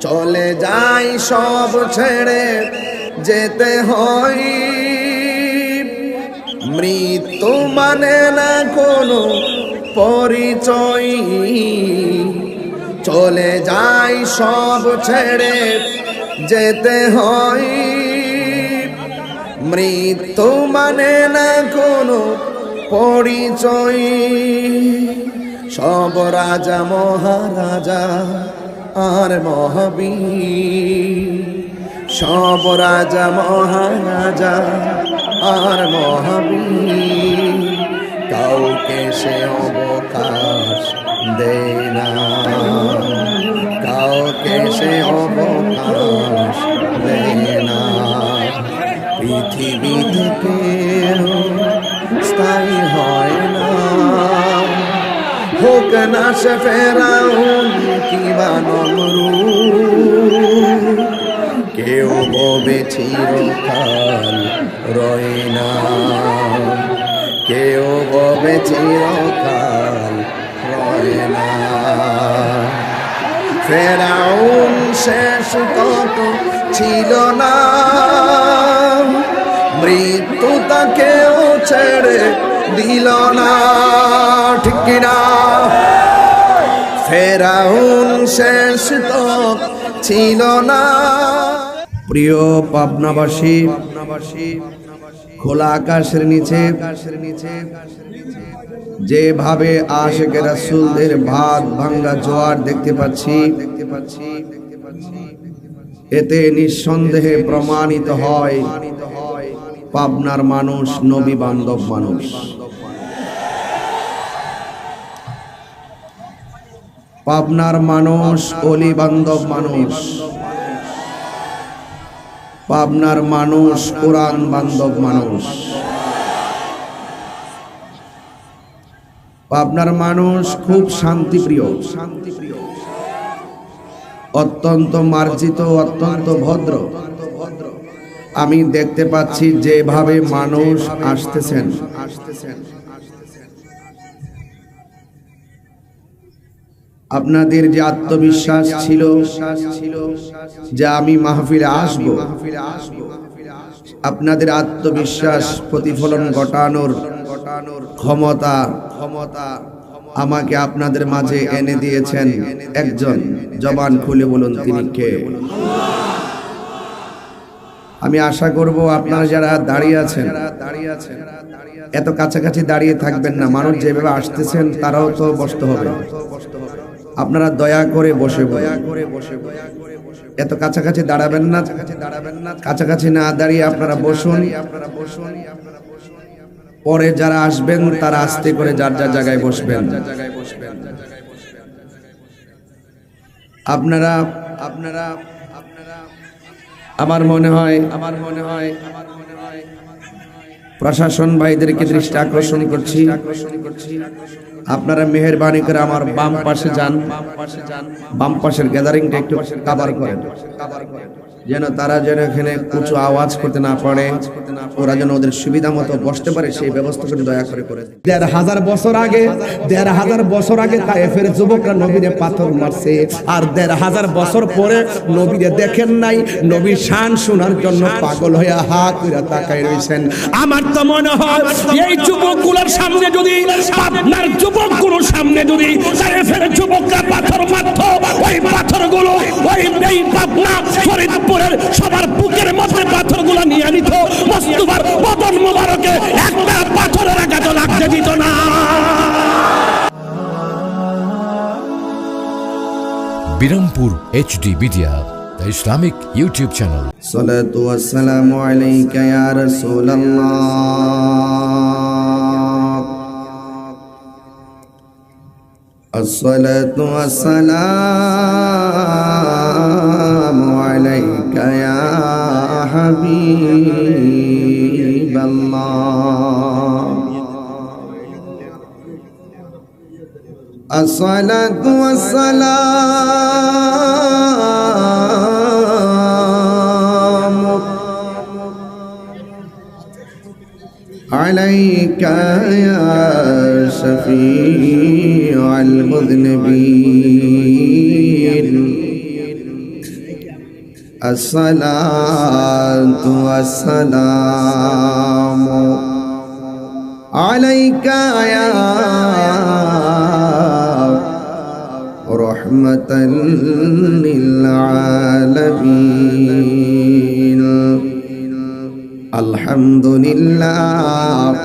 চলে যাই সব ছেড়ে যেতে হয়, মৃত্যু মানে না কোনো পরিচয়। চলে যাই সব ছেড়ে যেতে হয়, মৃত্যু মানে না কোনো পরিচয়। সব রাজা মহারাজা আর মহাবীর, সব রাজা মহারাজা আর মহাবীর, কাউকে সে অবকাশ দেয় না, কাউকে সে অবকাশ দেয় না। পৃথিবীতে কেউ স্থায়ী হয় না, হোক না সে ফেরাউন কিংবা নমরুদ, কেউ হবে চিরকাল রয় না, কেউ হবে চিরকাল রয় না। ফেরাউন শেষ তত ছিল না, মৃত্যু তাকেও ছেড়ে দিল না, ঠিক না? ফেরাউন শেষ তো ছিল না। প্রিয় পাবনাবাসী, খোলা আকাশের নিচে যেভাবে আশিকে রাসূলদের ভাত ভাঙ্গা জোয়ার দেখতে পাচ্ছি, এতে নিঃসন্দেহে প্রমাণিত হয় পাবনার মানুষ নবী বান্ধব মানুষ। পাবনার মানুষ অলি বান্ধব মানুষ, পাবনার মানুষ কোরআন বান্ধব মানুষ, পাবনার মানুষ খুব শান্তিপ্রিয়, অত্যন্ত মার্জিত, অত্যন্ত ভদ্র। আমি দেখতে পাচ্ছি যেভাবে মানুষ আসতেছেন, আপনাদের যে আত্মবিশ্বাস ছিল যে আমি মাহফিলে আসব, আপনাদের আত্মবিশ্বাস প্রতিফলন ঘটানোর ক্ষমতা আমাকে আপনাদের মাঝে এনে দিয়েছেন একজন। জবান খুলে বলুন তিনি কে? আমি আশা করব আপনারা যারা দাঁড়িয়ে আছেন এত কাছাকাছি দাঁড়িয়ে থাকবেন না, মানুষ যেভাবে আসতেছেন তারাও তো বসতে হবে, আপনারা দয়া করে বসে এত কাছাকাছি দাঁড়াবেন না, কাছাকাছি না দাঁড়িয়ে আপনারা বসুন। পরে যারা আসবেন তারা আস্তে করে যার যার জায়গায় বসবেন। আপনারা আমার মনে হয় প্রশাসন ভাইদেরকে দৃষ্টি আকর্ষণ করছি, আপনারা মেহেরবানি করে আমার বাম পাশে যান, বাম পাশের গ্যাদারিংটা একটু কভার করেন, যেন তারা যেন এখানে উঁচু আওয়াজ করতে না পারে, ওরা যেন ওদের সুবিধা মতো বসতে পারে সেই ব্যবস্থা করে দয়া করে। ১,৫০০ বছর আগে তায়েফের যুবকরা নবীরে পাথর মারছে, আর ১,৫০০ বছর পরে নবীরে দেখেন নাই, নবীর শান শোনার জন্য পাগল হয়ে হা কইরা তাকায় রইছেন। আমার তো মনে হয় এই যুবকগুলোর সামনে যদি, আপনার যুবকগুলোর সামনে যদি তায়েফের যুবকরা পাথর মারত, ওই পাথরগুলো ওই পাবনা ফরিদপুরের সবার বুকের মধ্যে পাথরগুলো নিয়ে নিত, মুস্তাফার বদন মোবারকে একটা পাথরের আঘাত লাগতে দিত না। Birampur HD media, the Islamic YouTube channel. সালাতু ওয়াসসালামু আলাইকা ইয়া রাসূলুল্লাহ, আসসালাতু ওয়াসসালামু আলাইকা ইয়া হাবিবাল্লাহ, আসসালাতু ওয়াসসালামু عليك يا شفيع المذنبين الصلاة والسلام عليك يا رحمة للعالمين الحمد لله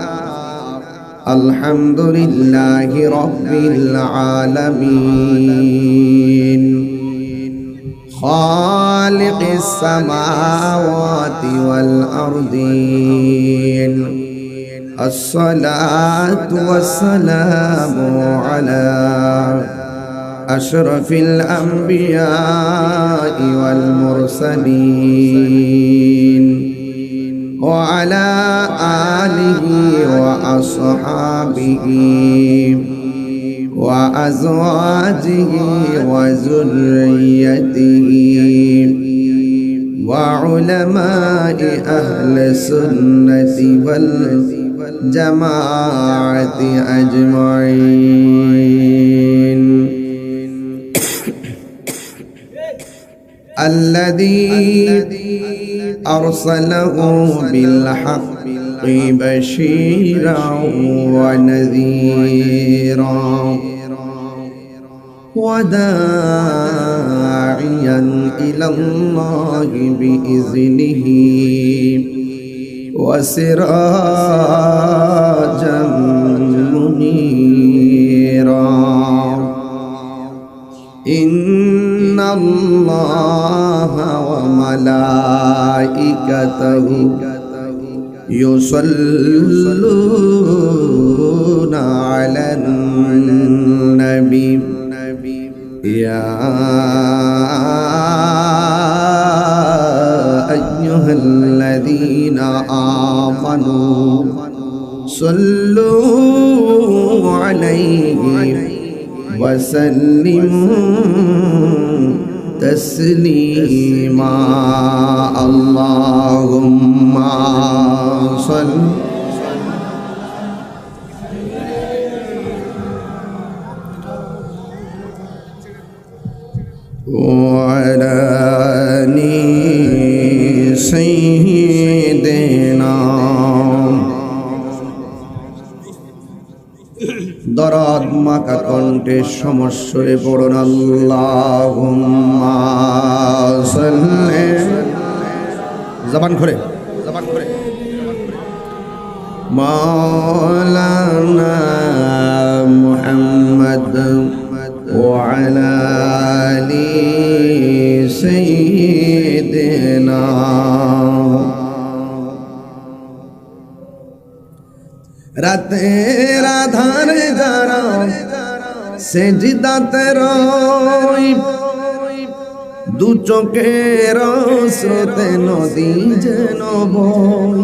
الحمد لله رب العالمين خالق السماوات والأرضين الصلاة والسلام على أشرف الأنبياء والمرسلين وعلى آله وأصحابه وأزواجه وذريته وعلماء أهل السنة والجماعة أجمعين الذي أرسله بالحق بشيرا ونذيرا وداعيا إلى الله بإذنه وسراجا منيرا إن الله وملائكته يصلون على النبي يا أيها الذين آمنوا صلوا عليه وسلموا تسليما اللهم صل وعلى آل سيدنا দরদ মাকা কণ্ঠে সমস্বরে পড়ুন আল্লাহুম্মা সাল্লি জবান করে মাওলানা মুহাম্মদ ওয়া আলা আলি সাইয়্যিদিনা রাতের আধারে যারা সেজদাতে রয় দু চোখের স্রোতে নদী যেন বয়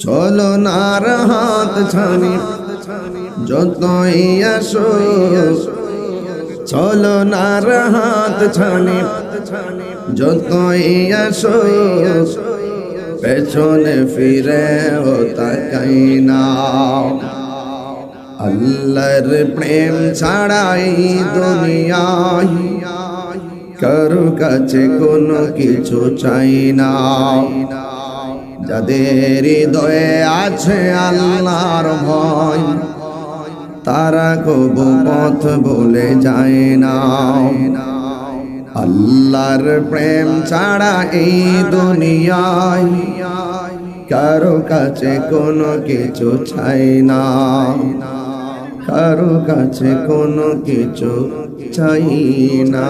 চলো নার হাত ছানি যতই আসো চলো নার হাত ছানি যতই আসো পেছনে ফিরে ও তাকাই না আল্লাহর প্রেম ছাড়াই দুনিয়ায় কারো কাছে কোনো কিছু চাই না যাদের হৃদয়ে আছে আল্লাহর ভয় তারা কবু পথ ভুলে যায় না আল্লাহর প্রেম ছাড়া এই দুনিয়ায় কারো কাছে কোনো কিছু চাই না কারো কাছে কোনো কিছু চাই না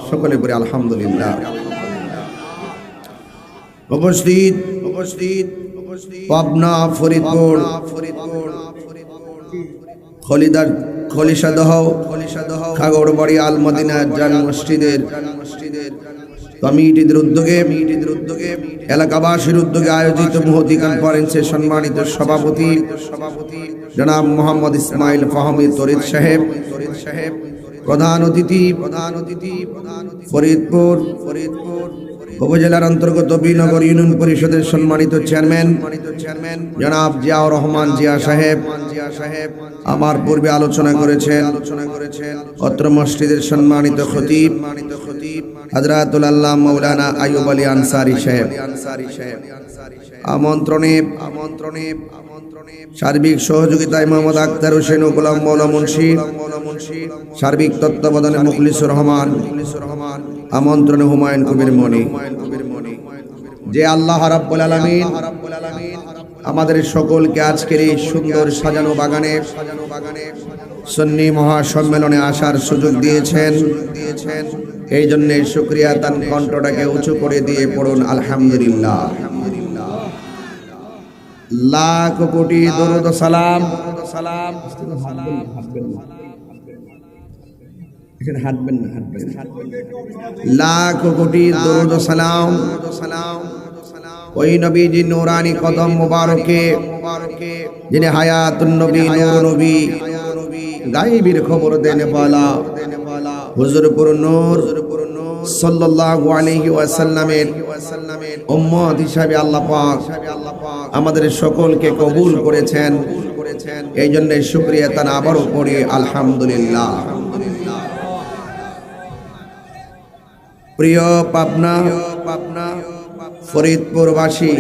সকলে বলে আলহামদুলিল্লাহ উপস্থিত পাবনা ফরিদপুর খলিশাদহ খাগড়বাড়ি আল মদিনা জান মসজিদের কমিটির উদ্যোগে এলাকাবাসীর উদ্যোগে আয়োজিত মুহতি কনফারেন্সের সম্মানিত সভাপতি জনাব মোহাম্মদ ইসমাইল ফাহমি তরিদ সাহেব প্রধান অতিথি ফরিদপুর উপজেলার অন্তর্গত বিনগর ইউনিয়ন পরিষদের সম্মানিত চেয়ারম্যান জনাব জিয়াউর রহমান জিয়া সাহেব আমার পূর্বে আলোচনা করেছেন। অত্র মসজিদের সম্মানিত খতিব হযরতুল আল্লাহ মাওলানা আইয়ুব আলী আনসারী সাহেব আমন্ত্রণে সার্বিক সহযোগিতায় মোহাম্মদ আক্তার হোসেন ও গোলাম মওলা মুন্সি, সার্বিক তত্ত্বাবধানে মুখলিসুর রহমান, আমন্ত্রণে হুমায়ুন কবির মনি। যে আল্লাহ রাব্বুল আলামিন আমাদের সকলকে আজকের এই সুন্দর সাজানো বাগানে সুন্নি মহাসম্মেলনে আসার সুযোগ দিয়েছেন, এই জন্য শুকরিয়া। তার কণ্ঠটাকে উঁচু করে দিয়ে পড়ুন আলহামদুলিল্লাহ। লাখ কোটি দরুদ ও সালাম লাখ কোটি দরুদ ও সালাম ওই নবীজি নূরানি কদম মুবারকে, যিনি হায়াতুন নবী, নূর নবী, গায়বের খবর দেনে वाला হুজুরপুর নূর সাল্লাল্লাহু আলাইহি ওয়াসাল্লামের উম্মত হিসাবে আল্লাহ পাক আমাদের সকলকে কবুল করেছেন, এই জন্য শুকরিয়া তার আবারও পড়ি আলহামদুলিল্লাহ। প্রিয় পাবনা ফরিদপুরবাসী,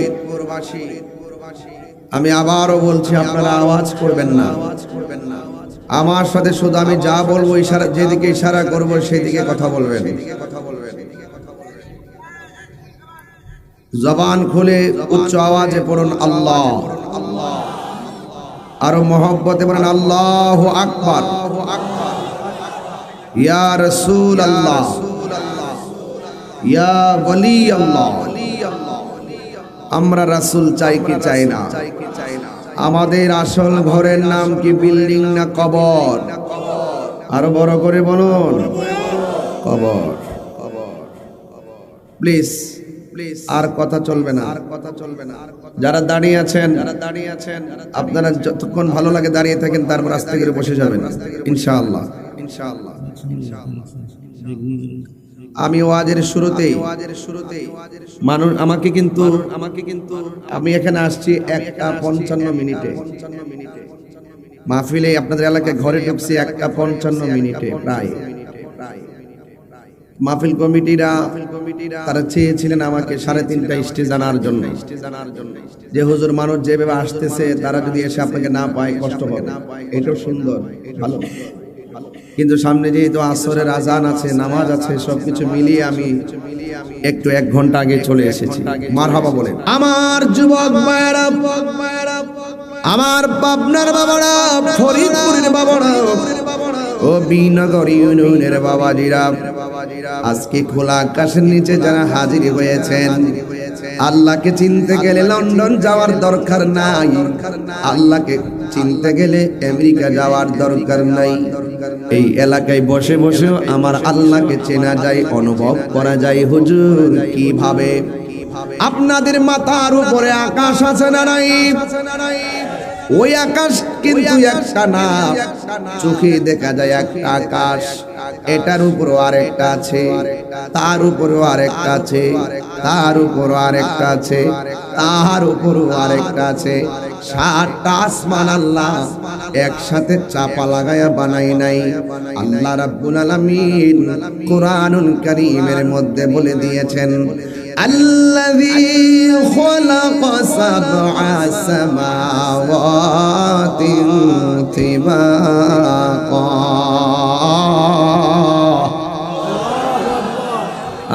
আমি আবারও বলছি, আপনারা আওয়াজ করবেন না। আমার সাথে শুধু আমি যা বলবো ইশারা, যেদিকে ইশারা করব সেদিকে কথা বলবেন। জবান খুলে উচ্চ আওয়াজে পড়ুন আল্লাহ, আরো মহব্বতে বলেন আল্লাহু আকবার। ইয়া রাসূল আল্লাহ, ইয়া ওয়ালি আল্লাহ। আমরা রাসূল চাই কি চাই না? আমাদের আসল ঘরের নাম কি বিল্ডিং না কবর? আরো বড় করে বলুন, কবর। প্লিজ আর কথা চলবে না। যারা দাঁড়িয়ে আছেন আপনারা যতক্ষণ ভালো লাগে দাঁড়িয়ে থাকেন, তারপর আস্তে করে বসে যাবেন ইনশাআল্লাহ। আমি ওয়াজের শুরুতেই মানুষ আমাকে কিন্তু আমি এখানে আসছি 1:55 মিনিটে, মাহফিলে আপনাদের এলাকায় ঘরে ঢুকছি 1:55 মিনিটে প্রায়। মাহফিল কমিটিরা তারা চেয়েছিলেন আমাকে 3:30টায় স্টেজ আনার জন্য, যে হুজুর মানুষ যেভাবে আসতেছে তারা যদি এসে আপনাকে না পায় কষ্ট হবে। এটাও সুন্দর, ভালো, কিন্তু সামনে যেহেতু আসরের আজান আছে, নামাজ আছে, সবকিছু মিলিয়ে আমি একটু 1 ঘন্টা আগে চলে এসেছি। মারহাবা বলেন আমার যুবক ভাইরা, আমার পাবনার বাবারা, ফরিদপুরের বাবারা, ও বিনগর ইউনিয়নের বাবাজিরা, আজকে খোলা আকাশের নিচে যারা হাজির হয়েছেন, আল্লাহকে চিনতে গেলে লন্ডন যাওয়ার দরকার নাই, আল্লাহকে চিনতে গেলে আমেরিকা যাওয়ার দরকার নাই। এই এলাকায় বসে বসেও আমার আল্লাহকে চেনা যায়, অনুভব করা যায়। হুজুর কিভাবে? আপনাদের মাথার উপরে আকাশ আছে না নাই? ওই আকাশ কিন্তু একটা না, চোখে দেখা যায় একটা আকাশ, এটার উপরও আরেকটা আছে, তার উপরও আরেকটা আছে, তার উপরও আরেকটা আছে, তার উপরও আরেকটা আছে। 7টা আসমান আল্লাহ একসাথে চাপা লাগায়া বানাই নাই। আল্লাহ রাব্বুল আলামিন কুরআনুল কারীমের মধ্যে বলে দিয়েছেন, আল্লাযী খালাকা সাবআ সামাওয়াতিন তিবাকা।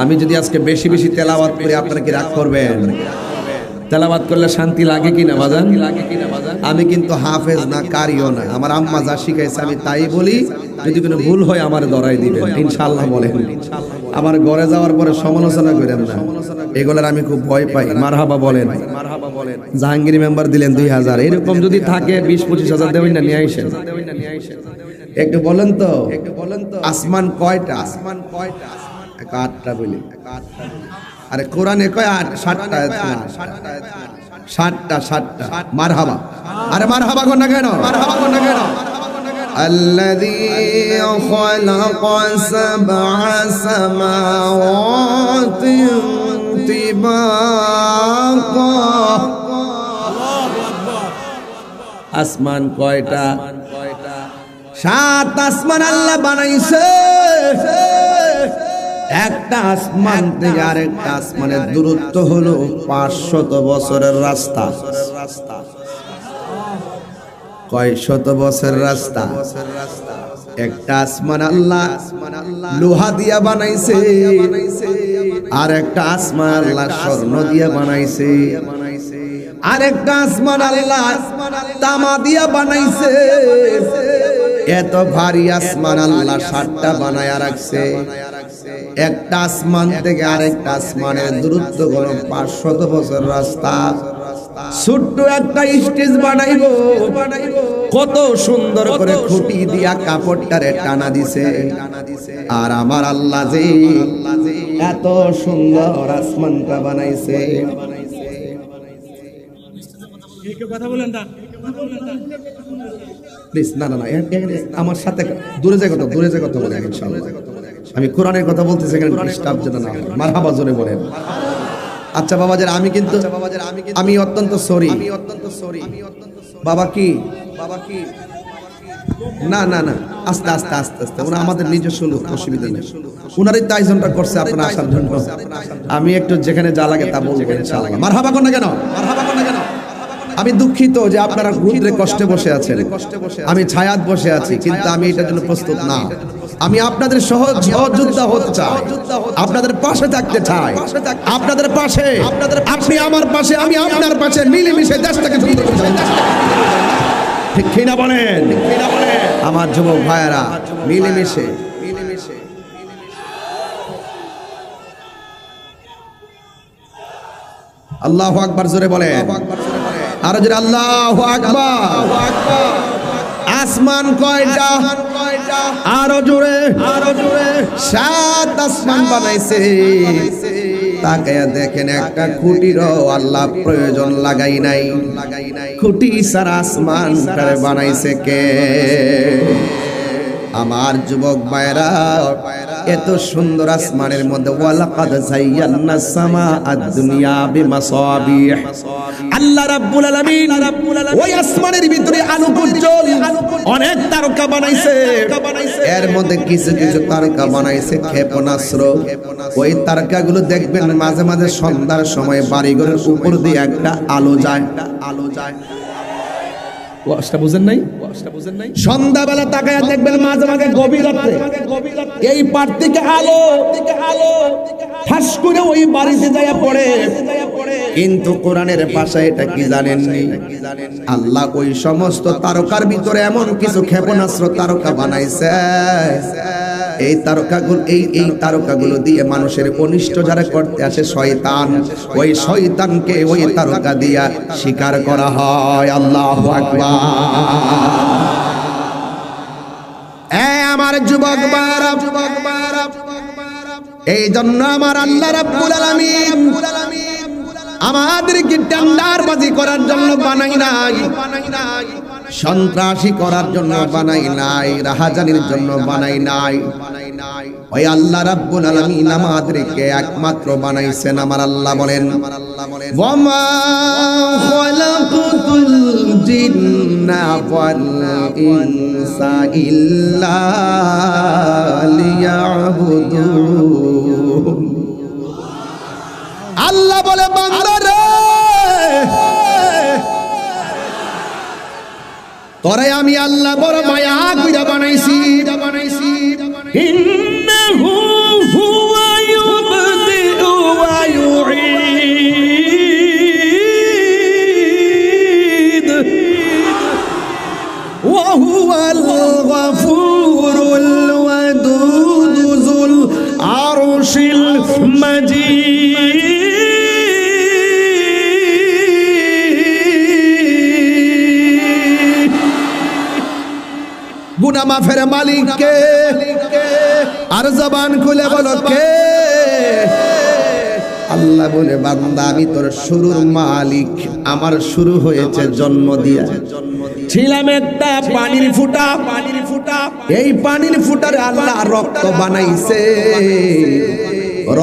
আমি যদি আজকে বেশি বেশি তেলাওয়াত করি আপনারা কি রাগ করবেন? তেলাওয়াত করলে শান্তি লাগে কিনা বাজান? আমি কিন্তু হাফেজ না, কারিও না, আমার আম্মা যা শিখাইছে আমি তাই বলি। যদি কোনো ভুল হয় আমার ধরাই দিবেন ইনশাআল্লাহ বলেন। আমার ঘরে যাওয়ার পরে সমালোচনা করেন না, এগুলোর আমি খুব ভয় পাই। মারহাবা বলেন। জাহাঙ্গীর মেম্বার দিলেন 2000, এরকম যদি থাকে 20-25 হাজার দেবেন না, নিয়ে আইসেন। একটু বলেন তো আসমান কয়টা? 8টা বলি। আরে কোরআনে কয় 7টা? 7টা। মারহাবা। আরে মারহাবা কোন না কেন? الذي خلق 7 سماوات তিবাকা। আসমান কয়টা? 7 আসমান আল্লাহ বানাইছে। একটা আসমান থেকে আরেকটা আসমানের দূরত্ব হলো 500 বছরের রাস্তা। কয় শত বছরের রাস্তা? একটা আসমান আল্লাহ লোহা দিয়া বানাইছে, আর একটা আসমান আল্লাহ স্বর্ণ দিয়া বানাইছে, আর একটা আসমান আল্লাহ তামা দিয়া বানাইছে। এত ভারী আসমান আল্লাহ 7টা বানায়া রাখছে। একটা আসমান থেকে আরেকটা আসমানের দূরত্ব হলো 500 বছর রাস্তা। ছোট্ট একটা স্টেজ বানাইবো, কত সুন্দর করে খুঁটি দিয়া কাপড়টারে টানা দিছে। আর আমার আল্লাহ যে এত সুন্দর আসমানটা বানাইছে। কথা বলেন না, প্লিজ না না না, আমার সাথে দূরে যে কথা, দূরে যে কথা বলেন ইনশাআল্লাহ। আমি কোরআনের কথা বলতেছি, এখানে ডিস্টার্ব যেন না হয়। মারহাবা জোরে বলেন। আচ্ছা বাবাজান, আমি অত্যন্ত সরি। বাবা কি না না না, আস্তে আস্তে আস্তে আস্তে, ওরা আমাদের নিজস্ব লোক, অসুবিধা নেই। উনারই তো আয়োজনটা করছে আপনারা আসার জন্য। আমি একটু যেখানে যা লাগে তা বলবো ইনশাআল্লাহ। মারহাবা কোন না কেন? আমি দুঃখিত যে আপনারা রুদ্রে কষ্টে বসে আছেন, আমি ছায়াত বসে আছি, কিন্তু আমি এটার জন্য প্রস্তুত না। আমি আপনাদের সহযোদ্ধা হতে চাই, আপনাদের পাশে থাকতে চাই, আপনাদের পাশে, আপনি আমার পাশে, আমি আপনার পাশে, মিলেমিশে দেশটাকে সুন্দর করে চালাতে চাই। ঠিক কিনা বলেন? আমার যুবক ভাইয়েরা, মিলেমিশে। আল্লাহু আকবার জোরে বলেন। আর জোরে আল্লাহু আকবার। আসমান কয়টা? আরো জোরে। 7 আসমান বানাইছে। তাকায়া দেখেন একটা খুঁটিরও আল্লাহ প্রয়োজন লাগাই নাই। খুঁটি ছাড়া আসমানটারে বানাইছে কে? আমার যুবক ভাইরা, এত সুন্দর আসমানের মধ্যে ওয়ালাকাদ যায়্যানাস সামাআদ দুনিয়া বিমাসাবিহ। আল্লাহ রাব্বুল আলামিন ওই আসমানের ভিতরে আলো উজ্জ্বল অনেক তারকা বানাইছে। এর মধ্যে কিছু কিছু তারকা বানাইছে ক্ষেপণাস্ত্র। ওই তারকাগুলো দেখবেন মাঝে মাঝে সন্ধ্যার সময় বাড়িঘরের উপর দিয়ে একটা আলো যায়। ওয়াজটা বুঝেন নাই? সন্ধ্যাবেলা তাকায়া দেখবেন মাঝে মাঝে গভীর রাতে এই পার থেকে আলো ঠাস করে ওই বাড়িতে যায় পড়ে। কিন্তু কোরআনের ভাষায় এটা কি জানেননি? আল্লাহ ওই সমস্ত তারকার ভিতরে এমন কিছু ক্ষেপণাস্ত্র তারকা বানাইছে। এই তারকাগুলো দিয়ে মানুষের অনিষ্ট যারা করতে আসে শয়তান, ওই শয়তানকে ওই তারকা দিয়া শিকার করা হয়। আল্লাহু আকবার। আমার যুবক ভাইরা, এই জন্য আমার আল্লাহ রাব্বুল আলামিন আমাদেরকে টেন্ডারবাজি করার জন্য বানাই নাই, সন্ত্রাসী করার জন্য বানাই নাই, রাহাজানির জন্য বানাই নাই। ওই আল্লাহ রাব্বুল আলামিন আমাদেরকে একমাত্র বানাইছেন। আমার আল্লাহ বলেন, ওয়ামা খালাকুতুল জিন্না ওয়াল ইনসা ইল্লা লিয়াবুদুন। আল্লাহ বলে, বান্দা রে, তোরে আমি আল্লাহ বড় মায়া কইরা বানাইছি। ইন্নাহু হুয়া ইউবদিউ ওয়া ইউঈদ ওয়া হুয়াল গফুরুল ওয়াদুদ যুল আরশিল মাজিদ। গুনাহ মাফের মালিক কে? আর জবান খুলে বলো কে? আল্লাহ বলে, বান্দা আমি তোর শুরুর মালিক। আমার শুরু হয়েছে জন্ম দিয়া। ছিলাম একটা পানির ফুটা, এই পানির ফুটারে আল্লাহ রক্ত বানাইছে।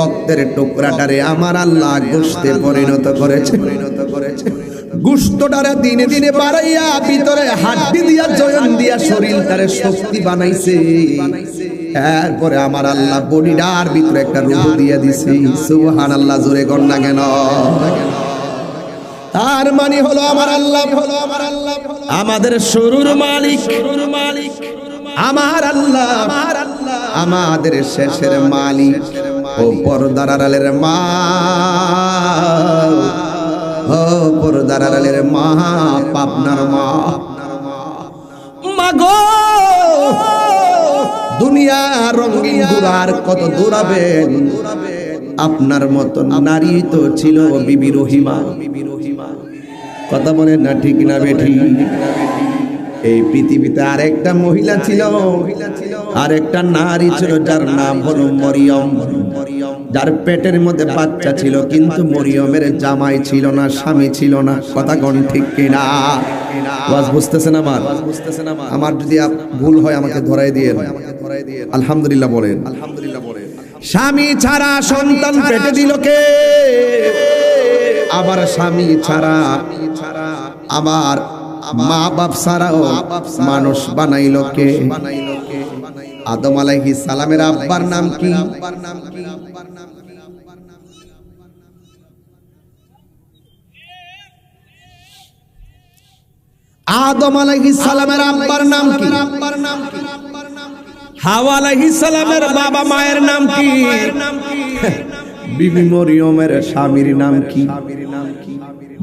রক্তের টুকরাটারে আমার আল্লাহ গোশতে পরিণত করেছে। গোশতটারে দিনে দিনে বাড়াইয়া ভিতরে হাড্ডি দিয়া জয়েন দিয়া শরীরটারে শক্তি বানাইছে। এরপরে আমার আল্লাহ বডিটার ভিতরে একটা রূহ দিয়া দিছে। সুবহানাল্লাহ, জোরে কর না কেন? তার মানে হলো আমার আল্লাহ আমাদের শুরুর মালিক, আমার আল্লাহ আমাদের শেষের মালিক। ও পর্দার আড়ালের মা, ও পর্দার আড়ালের মা, পাপনার মা, মাগো দুনিয়া রঙিন ঘুরার কত দৌড়াবেন। আপনার মতো নারী তো ছিল বিবি রহিমা। কথা বলেন না ঠিক না বেঠি? এই পৃথিবীতে আরেকটা মহিলা ছিল, আরেকটা নারী ছিল, যার নাম হলো মরিয়ম, যার পেটের মধ্যে বাচ্চা ছিল, কিন্তু মরিয়মের জামাই ছিল না, স্বামী ছিল না। কথা কোন ঠিক কিনা? ওয়াজ বুঝতেছেন আমার? আমার যদি ভুল হয় আমাকে ধরাই দিয়ে আলহামদুলিল্লাহ বলেন। স্বামী ছাড়া সন্তান পেটে দিল কে? আবার স্বামী ছাড়া আমার মা বাপ ছাড়াও মানুষ বানাইল কে? আদম আলাইহিস সালামের আব্বার নাম কি? আদম আলাইহিস সালামের আব্বার নাম কি? হাওয়া আলাইহিস সালামের বাবা মায়ের নাম কি? বিবি মরিয়মের স্বামীর নাম কি?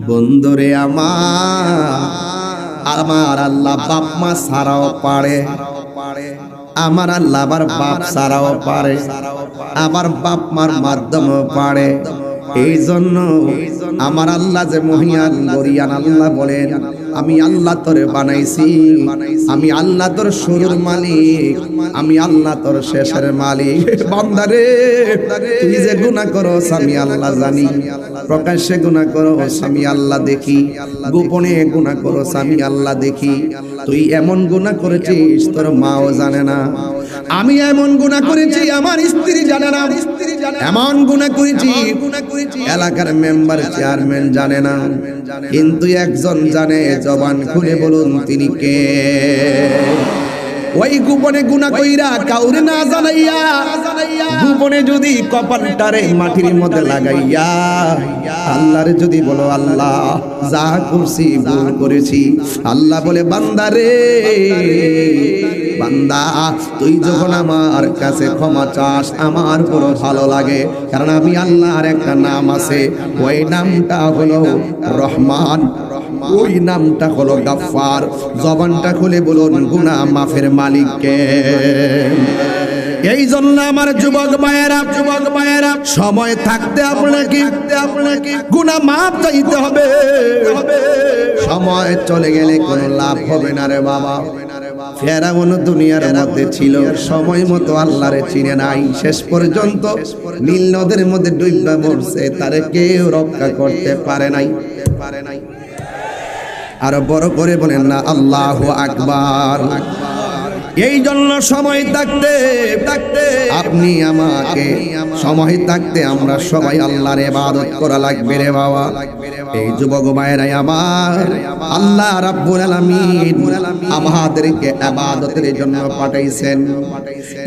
বন্ধুরে আমার আল্লাহ বাপ মা ছাড়াও পারে, আমার আল্লাহ আবার বাপ ছাড়াও পারে, আবার বাপ মার মাধ্যমেও পারে। এই জন্য আমার আল্লাহ যে মহিয়ান গরিয়ান আল্লাহ বলেন, আমি আল্লাহ তোরে বানাইছি, আমি আল্লাহ তোর শুরুর মালিক, আমি আল্লাহ তোর শেষের মালিক। বান্দারে তুই যে গুনাহ করস আমি আল্লাহ জানি, প্রকাশ্যে গুনাহ করস আমি আল্লাহ দেখি, গোপনে গুনাহ করস আমি আল্লাহ দেখি। তুই এমন গুনাহ করেছিস তোর মাও জানে না, আমি এমন গুনাহ করেছি আমার স্ত্রী জানে না, এমন গুনাহ করেছি এলাকার মেম্বার চেয়ারম্যান জানে না, কিন্তু একজন জানে। জবান খুলে বলুন তিনি কে? ওই গোপনে গুনাহ কইরা কাউরে না জানাইয়া, গোপনে যদি কপালটারে মাটির মধ্যে লাগাইয়া আল্লাহরে যদি বলো আল্লাহ যা করছি ভুল করেছি, আল্লাহ বলে বান্দারে, বান্দা তুই যখন আমার কাছে ক্ষমা চাস আমার বড় ভালো লাগে, কারণ আমি আল্লাহর একটা নাম আছে, ওই নামটা হলো রহমান, ওই নামটা হলো গাফফার। জবানটা খুলে বলুন গুনাহ মাফের মালিককে। এই জন্য আমার যুবক ভাইয়েরা সময় থাকতে আপনাকে গুনাহ মাফ চাইতে হবে। সময় চলে গেলে কোনো লাভ হবে না রে বাবা। ফেরাউন দুনিয়ার মধ্যে ছিল, সময় মতো আল্লাহরে চিনে নাই, শেষ পর্যন্ত নীল নদের মধ্যে ডুইবা মরছে, তারে কেউ রক্ষা করতে পারে নাই। আর বড় করে বলেন না আল্লাহু আকবার। এই জন্য সময় থাকতে আপনি আমাকে সময় থাকতে আমরা সবাই আল্লাহর ইবাদত করা লাগবে রে বাবা। এই যুবক ভাইরা আমার, আল্লাহ রাব্বুল আলামিন আমাদেরকে ইবাদতের জন্য পাঠাইছেন।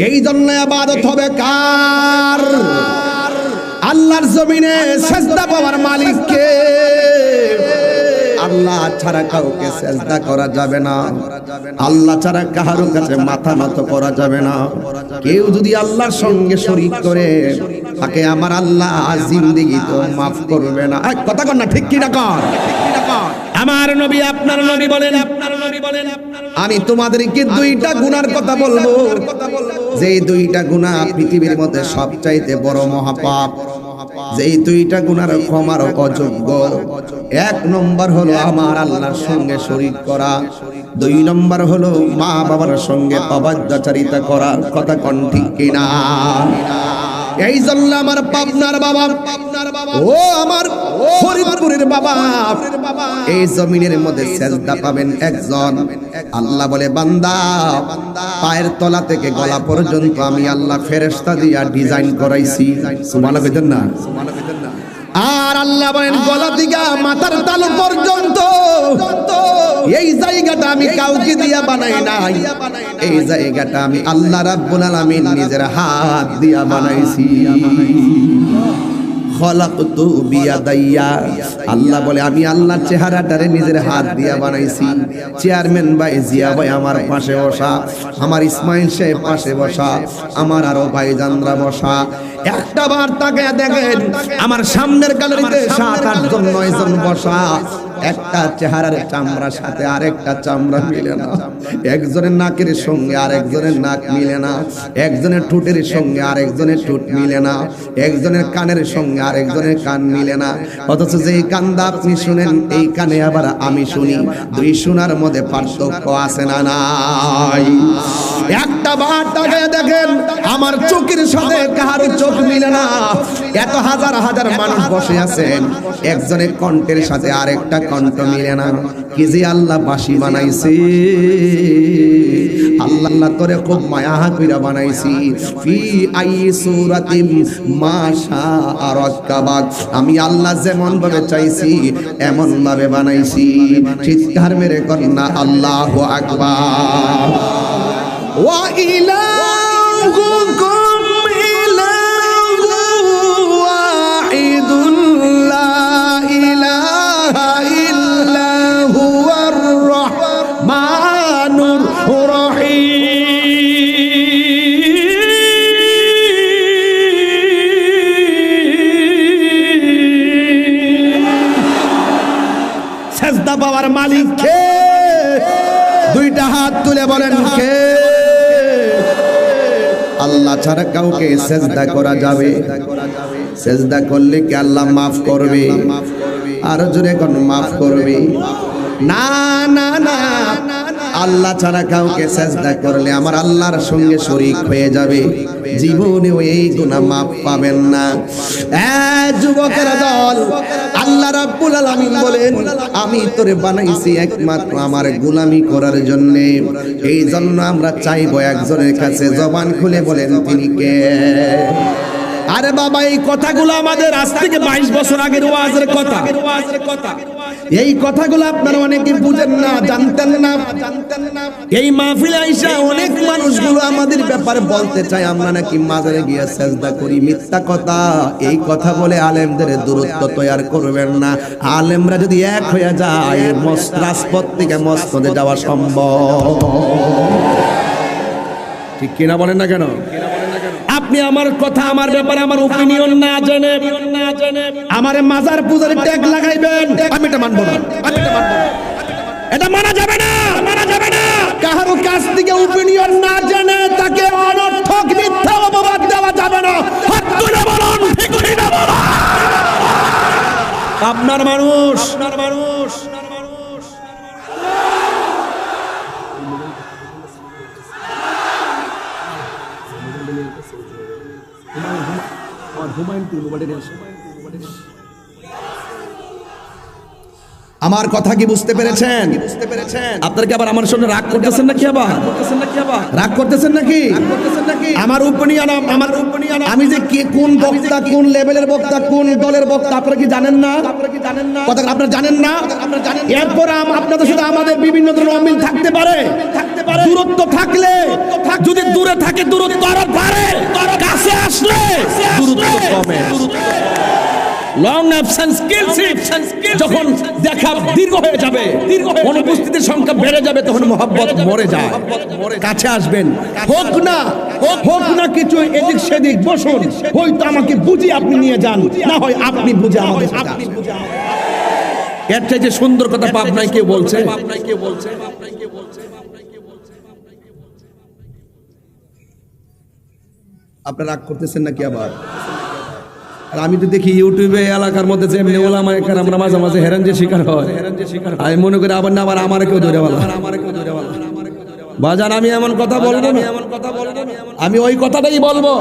এই জন্য ইবাদত হবে কার? আল্লাহর জমিনে সিজদা পাওয়ার মালিক কে? আল্লাহ ছাড়া কাউকে সিজদা করা যাবে না, আল্লাহ ছাড়া কারো কাছে মাথা নত করা যাবে না। কেউ যদি আল্লাহর সঙ্গে শরীক করে তাকে আমার আল্লাহ জিন্দেগি তো মাফ করবে না। কথা কর না ঠিক কি না কর? আমার নবী আপনার নবী বলেন, আমি তোমাদেরকে দুইটা গুনার কথা বলবো, যে দুইটা গুনাহ পৃথিবীর মধ্যে সবচাইতে বড় মহাপাপ, যেই দুইটা গুনার ক্ষমার অযোগ্য। এক নম্বর হলো আমার আল্লাহর সঙ্গে শরীক করা, দুই নম্বর হলো মা বাবার সঙ্গে অবাধ্যচারিতা করা। কথা কোন ঠিক কিনা? এই জন্য আমার পাবনার বাবা, ও আমার ফরিদপুরের বাবা, এই জমিনের মধ্যে সেজদা পাবেন একজন। আল্লাহ বলে বান্দা পায়ের তলা থেকে গলা পর্যন্ত আমি আল্লাহ ফেরেশতা দিয়া ডিজাইন করাইছি। সুবহানাল্লাহ কইতেন না? আর আল্লাহ বলেন গলা থেকে মাথার তালু পর্যন্ত এই জায়গাটা আমি কাউকে দিয়া বানাই নাই, এই জায়গাটা আমি আল্লাহ রাব্বুল আলামিন নিজের হাত দিয়া বানাইছি। খলাকতু বিয়াদাইয়া, আল্লাহ বলে আমি আল্লাহর চেহারাটারে নিজের হাত দিয়া বানাইছি। চেয়ারম্যান ভাই জিয়া ভাই আমার পাশে বসা, আমার ইসমাইল সাহেব পাশে বসা, আমার আরো ভাইজানরা বসা। একটা বার তাকায়া দেখেন আমার সামনের গ্যালারিতে 7-8 জন 9 জন বসা। একটা চেহারার চামড়ার সাথে আরেকটা চামড়া মিলে না, একজনের নাকের সঙ্গে আরেকজনের নাক মিলে না, একজনের ঠোঁটের সঙ্গে আরেকজনের ঠোঁট মিলে না, একজনের কানের সঙ্গে আরেকজনের কান মিলে না। অথচ যেই কানটা আপনি শুনেন এই কানে আবার আমি শুনি, দুই শোনার মধ্যে পার্থক্য আছে না নাই? একটা বার তাকায় দেখেন আমার চোখের সাথে কারো চোখ মিলে না। এত হাজার হাজার মানুষ বসে আছেন, একজনের কণ্ঠের সাথে আরেকটা কণ্ঠ মিলে না। কি যে আল্লাহ বাঁশি বানাইছে, আল্লাহ তোরে খুব মায়া কইরা বানাইছি। ফি আই সূরাতিম মা শাআ রাক্কাবাক, আমি আল্লাহ যেমন ভাবে চাইছি এমন ভাবে বানাইছি। চিৎকার মেরে কন্না আল্লাহু আকবার। ওয়া ইলাহুকুম ইলাহু ওয়াহিদুন লা ইলাহা ইল্লা হুয়ার রাহমানুর রহিম। সেজদা পাওয়ার মালিক কে? দুইটা হাত তুলে বলেন কে? আল্লাহ ছাড়া কাউকে সেজদা করা যাবে? সেজদা করলে কি আল্লাহ মাফ করবে? আরো জোরে কোন মাফ করবে? না না না, আল্লাহ ছাড়া কাউকে সেজদা করলে আমার আল্লাহর সঙ্গে শরীক হয়ে যাবে, জীবনেও এই গুনাহ মাফ পাবেন না। যুবকের দল, আল্লাহ রাব্বুল আলামিন বলেন আমি তোরে বানাইছি একমাত্র আমার গোলামি করার জন্য। এই জন্য আমরা চাইবো একজনের কাছে জবান খুলে বলেন তিনি কে? আরে বাবা এই কথাগুলো আমাদের আজ থেকে 22 বছর আগের ওয়াজের কথা। এই কথাগুলো আপনারা অনেকে বুঝেন না, জানতেন না। এই মাহফিলে আইসা অনেক মানুষগুলো আমাদের ব্যাপারে বলতে চায় আমরা নাকি মাজারে গিয়ে সেজদা করি। মিথ্যা কথা। এই কথা বলে আলেমদের দূরত্ব তৈরি করবেন না। আলেমরা যদি এক হয়ে যায় রাজপথ থেকে মসজিদে যাওয়া সম্ভব। ঠিক কিনা বলেন না কেন? আপনি আমার কথা, আমার ব্যাপারে আমার ওপিনিয়ন না জেনে আমারে মাজার পূজারে ট্যাগ লাগাইবেন, আমি এটা মানব না। এটা মানা যাবে না, মানা যাবে না। কারো কাছ থেকে ওপিনিয়ন না জেনে তাকে অনর্থক মিথ্যা অপবাদ দেওয়া যাবে না। হাত তুলে বলুন ঠিক কিনা বলুন। আপনার মানুষ, আপনার মানুষ আমার কথা কি বুঝতে পেরেছেন? আপনার কি আবার আমার সঙ্গে রাগ করতেছেন নাকি? আবার রাগ করতেছেন নাকি? আমার ওপিনিয়ন, আমি যে কোন বক্তা, কোন লেভেলের বক্তা, কোন দলের বক্তা আপনারা কি জানেন না? কথা আপনারা জানেন না? এরপর আপনাদের সাথে আমাদের বিভিন্ন ধরনের অমিল থাকতে পারে, দূরত্ব থাকলে, যদি দূরে থাকে দূরত্ব আরো বাড়ে, কাছে আসলে দূরত্ব কমে। লং অ্যাবসেন্স কিলস ইট। যখন দেখা দীর্ঘ হয়ে যাবে, অনুপস্থিতির সংখ্যা বেড়ে যাবে, তখন মহব্বত মরে যায়। কাছে আসবেন, হোক না কিছু এদিক সেদিক, বসুন, হয়তো আমাকে বুঝি আপনি নিয়ে যান, না হয় আপনি বুঝে আমাদের সাথে আসুন। এর থেকে সুন্দর কথা পাবনায় কে বলছে? আপনারা রাগ করতেছেন নাকি আবার? আর আমি তো দেখি ইউটিউবে এলাকার মধ্যে যে এমনি ওলামা আমরা মাঝে মাঝে হেরান যে শিকার হয়, আমি মনে করি আবার না আবার আমার কেউ ধরে বলা। বাজান আমি এমন কথা বলবো না, আমি ওই কথাটাই বলবো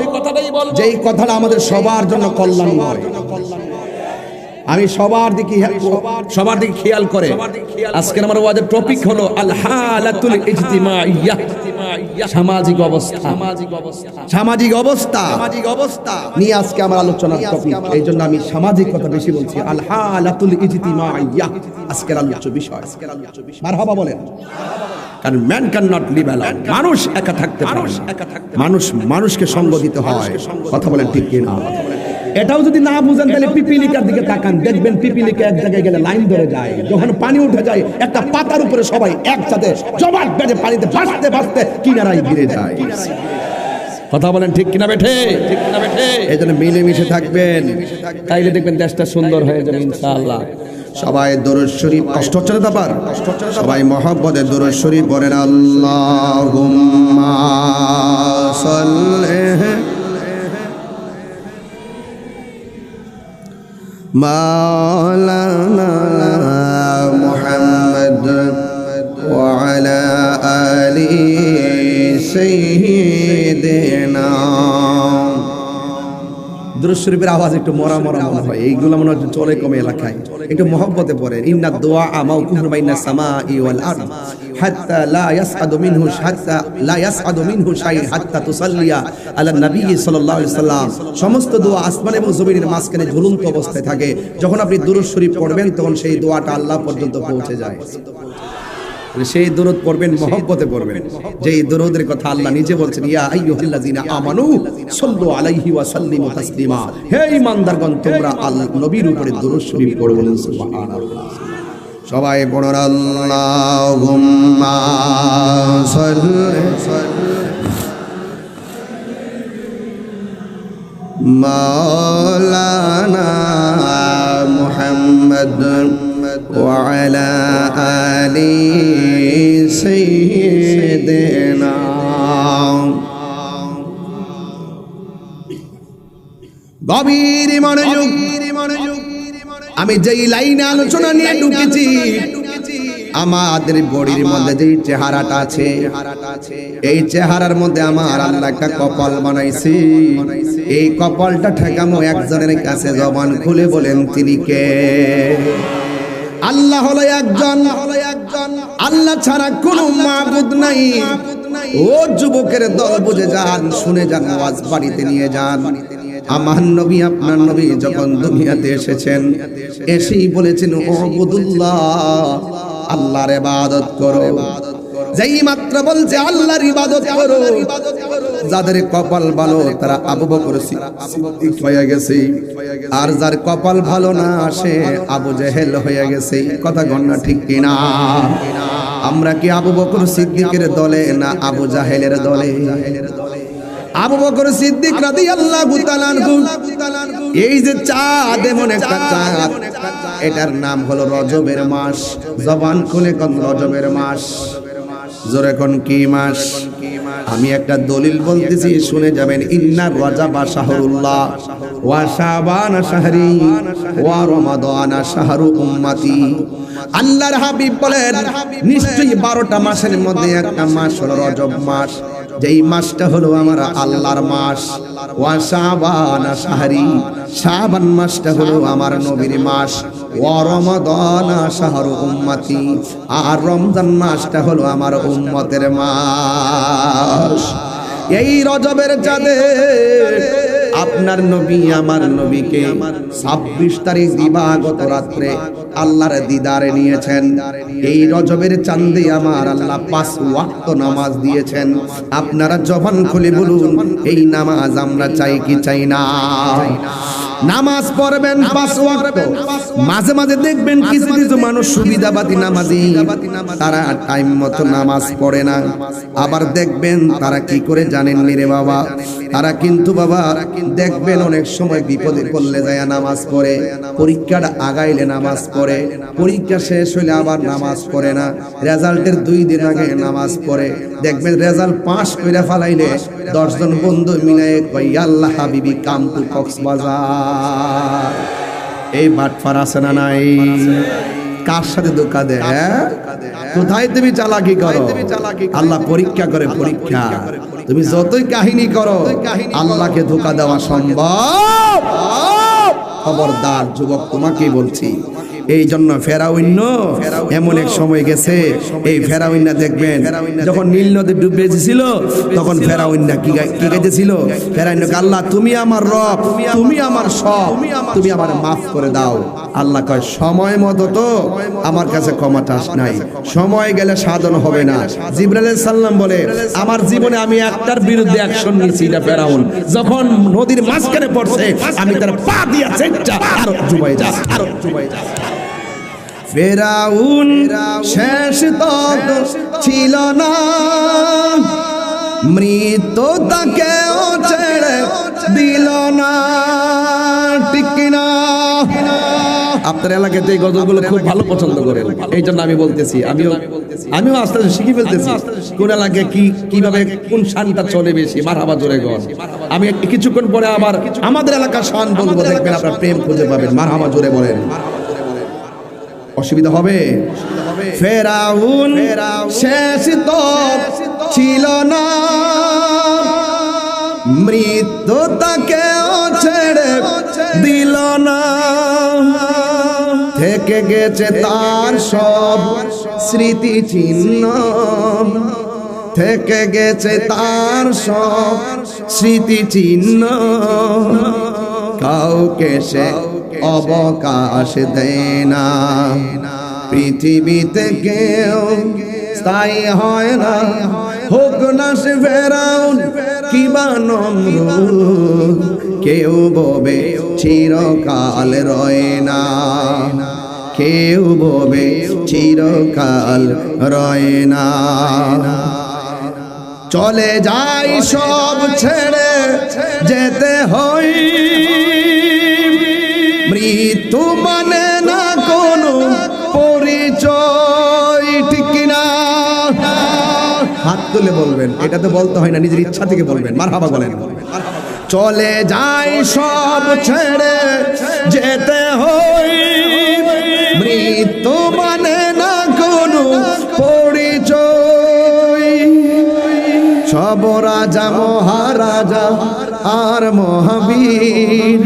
যেই কথাটা আমাদের সবার জন্য কল্যাণময়। আমি সবার দিকে খেয়াল করে আজকের আমার ওয়াজের টপিক হলো আল হালাতুল ইজতিমাইয়া, সামাজিক অবস্থা নিয়ে আজকে আমার আলোচনার টপিক। এই জন্য আমি সামাজিক কথা বেশি বলছি। আল হালাতুল ইজতিমাইয়া আজকের আলোচ্য বিষয়। মারহাবা বলেন। কারণ man can not live alone, মানুষ একা থাকতে পারে না, মানুষকে সঙ্গ দিতে হয়। কথা বলেন ঠিক কি না? এটাও যদি না বুঝেন তাহলে পিপিলিকার দিকে তাকান, দেখবেন পিপিলিকা এক জায়গায় গেলে লাইন ধরে যায়, যখন পানি উঠে যায় একটা পাতার উপরে সবাই একসাথে জমাট বেঁধে পানিতে ভাসতে ভাসতে কিনারায় ভিড়ে যায়। কথা বলেন ঠিক কিনা বেঠে? এই জন্য মিলেমিশে থাকবেন, তাইলে দেখবেন দেশটা সুন্দর হয়ে যাবে ইনশাআল্লাহ। সবাই দরুদ শরীফ, কষ্ট হচ্ছে না তারপর সবাই মহব্বতে দরুদ শরীফ পড়েন। আল্লাহুম্মা সাল্লি মাওলানা মুহাম্মদ ওয়া আলা আলি সাইয়্যিদিনা। দুরূদ শরীফের আওয়াজ একটু মরা মনে হয়, এইগুলো মনে হচ্ছে চলে কমে এলাকায়, একটু মহব্বতে পড়েন। ইন্না দুআ মাওকুফুন বাইনা সামাই ওয়াল আরদ হাত্তা লা ইয়াসআদু মিনহু শাই হাত্তা তুসাল্লিয়া আলা নবী সাল্লাল্লাহু আলাইহি সাল্লাম। সমস্ত দোয়া আসমান এবং জমিনের মাঝখানে ঝুলন্ত অবস্থায় থাকে। যখন আপনি দুরূদ শরীফ পড়বেন তখন সেই দোয়াটা আল্লাহ পর্যন্ত পৌঁছে যায়। সেই দরুদ পড়বেন, মহব্বতে পড়বেন, যেই দরুদের কথা আল্লাহ নিজে বলছেন, ইয়া আইয়ুহাল্লাযিনা আমানু সাল্লু আলাইহি ওয়া সাল্লিমু তাসলিমা। হে ঈমানদারগণ, তোমরা আল্লাহর নবীর উপরে দরুদ শরীফ পড়ো, বলেন সুবহানাল্লাহ। সবাই পড়ুন আল্লাহুম্মা সাল্লি মাওলানা মুহাম্মদ ওয়া আলা আলি সাইয়্যিদিনা। গভীর মনোযোগ, আমি যেই লাইনে আলোচনা নিয়ে ঢুকেছি, আমাদের বডির মধ্যে যে চেহারাটা আছে, এই চেহারার মধ্যে আমার আল্লাহ একটা কপাল বানাইছে। এই কপালটা ঠেকামো একজনের কাছে, জবান খুলে বলেন তিনি কে? আল্লাহ হলো একজন, আল্লাহ ছাড়া কোনো মাবুদ নাই। ও যুবকের দল, বুঝে যান, শুনে যান, ওয়াজ বাড়িতে নিয়ে যান। আমার নবী, আপনার নবী যখন দুনিয়াতে এসেছেন, এসেই বলেছেন উবুদুল্লাহ, আল্লাহর ইবাদত করো। যেই মাত্র বলছে আল্লাহর ইবাদত করো, যাদের কপাল ভালো তারা আবু বকর সিদ্দিক হয়ে গেছে, আর যার কপাল ভালো না সে আবু জেহেল হয়ে গেছে। কথা গণনা ঠিক কিনা? আমরা কি আবু বকর সিদ্দিকের দলে না আবু জাহেলের দলে? আবু বকর সিদ্দিক রাদিয়াল্লাহু তাআলা আনহু, এই যে চাঁদ, এমন একটা চাঁদ, এটার নাম হলো রজবের মাস। জবান খুলে কোন রজবের মাস? জোরে কোন কি মাস? আমি একটা দলিল বলতেছি, শুনে যাবেন। ইন্না রজবা শাহরুল্লাহ ওয়া শাবান শাহরি ওয়া রমাদান শাহরু উম্মতি। আল্লাহর হাবিব বলেন, নিশ্চয়ই 12টা মাসের মধ্যে একটা মাস হলো রজব মাস, যেই মাসটা হলো আমার আল্লাহর মাস। ওয়া শাবান শাহরি, শাবান মাসটা হলো আমার নবীর মাস। ওয়া রমাদান শাহরু উম্মতি, আর রমজান মাসটা হলো আমার উম্মতের মাস। এই রজবের চাঁদে আপনার নবী আমার নবীকে 26 তারিখ দিবাগত রাত্রে আল্লাহর দিদারে নিয়েছেন। এই রজবের চাঁদে আমার আল্লাহ 5 ওয়াক্ত নামাজ দিয়েছেন। আপনারা জবান খুলে বলুন, এই নামাজ আমরা চাই কি চাই না? নামাজ পড়বেন 5 ওয়াক্ত। মাঝে মাঝে দেখবেন কিছু কিছু মানুষ সুবিধাবাদী নামাজি, তারা টাইম মতো নামাজ পড়ে না। আবার দেখবেন তারা কি করে জানেন রে বাবা, তারা কিন্তু বাবা দেখবেন অনেক সময় বিপদে পড়লে যায় নামাজ পড়ে, পরীক্ষাটা আগাইলে নামাজ পড়ে, পরীক্ষা শেষ হইলে আবার নামাজ পড়ে না, রেজাল্টের 2 দিন আগে নামাজ পড়ে। দেখবেন রেজাল্ট পাস করে ফেলাইলে 10 জন বন্ধু মিলে কই আল্লাহ হাবিবি কাম টু কক্সবাজার। এই বাটফার আছে না নাই? কার সাথে ধোঁকা দেয়? কোথায় তুমি চালাকি করো? আল্লাহ পরীক্ষা করে, পরীক্ষা। তুমি যতই কাহিনী করো, আল্লাহকে ধোঁকা দেওয়া সম্ভব। খবরদার যুবক, তোমাকেই বলছি। এই জন্য ফেরাউন এমন এক সময় গেছে, এই ফেরাউন দেখবেন যখন নীল নদী ডুবে ছিল, তখন ফেরাউন কি গাইতেছিল? ফেরাউন, আল্লাহ তুমি আমার রব, তুমি আমার সব, তুমি আমার মাফ করে দাও। আল্লাহ কয় সময় মতো তো আমার কাছে ক্ষমা চাস নাই, সময় গেলে সাধন হবে না। জিবরাইল আলাইহিস সালাম বলে, আমার জীবনে আমি একটার বিরুদ্ধে অ্যাকশন নিয়েছি, এটা ফেরাউন। যখন নদীর মাঝখানে পড়ছে, আমি তার পা দিয়া চেষ্টা আরো ডুবাই যা, আরো ডুবাই যা। ফেরাউন শেষ তক ছিল না, মৃত্যু তাকেও ছেড়ে দিল না, ঠিক কিনা? আপনার এলাকাতে এই গজলগুলো খুব ভালো পছন্দ করেন, এই জন্য আমি বলতেছি। আমিও আস্তে আস্তে শিখে ফেলতেছি কোন এলাকায় কিভাবে কোন শানটা চলে বেশি। মারহাবা জোরে গন। আমি কিছুক্ষণ পরে আবার আমাদের এলাকার শান বলবো, দেখবেন আপনার প্রেম খুঁজে পাবেন। মারহাবা জোরে বলেন, অসুবিধা হবে? ফেরাউন শেষ তক ছিল না, মৃত্যু তাকেও ছেড়ে দিল না, থেকে গেছে তার সব স্মৃতি চিহ্ন, থেকে গেছে তার সব স্মৃতি চিহ্ন। কাউকে সে অবকাশ দেয় না, পৃথিবীতে কেউ স্থায়ী হয় না। হোক না সে ফেরাউন কিবা নমরুদ, কেউ ববে চিরকাল রয় না, কেউ ববে চিরকাল রয় না। চলে যাই সব ছেড়ে যেতে হয়, মৃত্যু মানে না কোনো পরিচয়, ঠিক কিনা? হাত তুলে বলবেন, এটা তো বলতে হয় না, নিজের ইচ্ছা থেকে বলবেন। মারহাবা বলেন। চলে যাই সব ছেড়ে যেতে হয়, মৃত্যু মানে না কোনো পরিচয়। সব রাজা মহারাজা আর মহাবীর,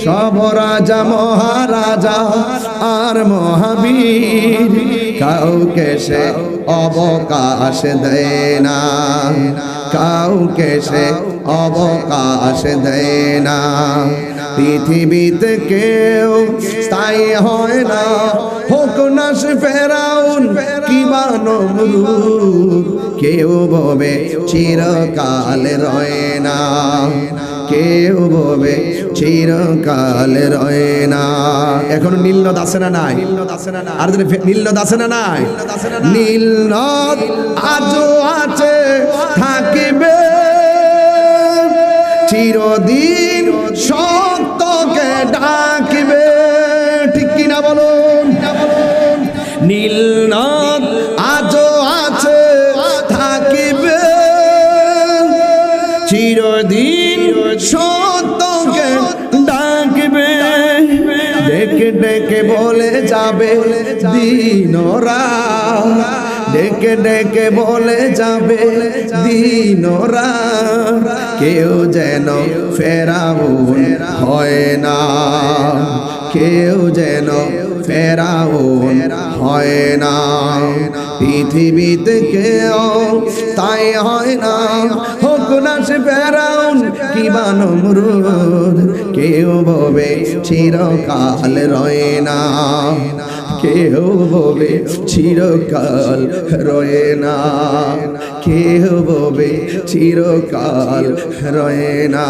সব রাজা মহারাজা আর মহাবীর, কাউকে সে অবকাশ দেয় না, কাউকে সে অবকাশ দেয় না। পৃথিবীতে কেউ স্থায়ী হয় না, হোক না সে ফেরাউন কিবা নমরুদ, কেউ ববে চিরকাল রয় না, কেউ ববে চিরকাল রয় না। এখন নীলনদ আছে না নাই? আর নীলনদ আছে না নাই? নীলনদ আজও আছে, থাকিবে চিরদিন, সত্যকে ডাকিবে, ঠিক কিনা বলুন? নীলনদ আজও আছে, থাকিবে চিরদিন, সত্যকে ডাকবে। ডেকে ডেকে বলে যাবে দিন রাত, ডেকে ডেকে বলে যাবে দিন রাত, কেউ যেন ফেরাউন হয় না, কেউ যেন ফেরাউন হয় না। পৃথিবীতে কেউ তাই হয় না, হোক না সে ফেরাউন কিবা নমরুদ, কেউ ববে চিরকাল রয় না, কেউ ববে চিরকাল রয় না, কেউ ববে চিরকাল রয় না।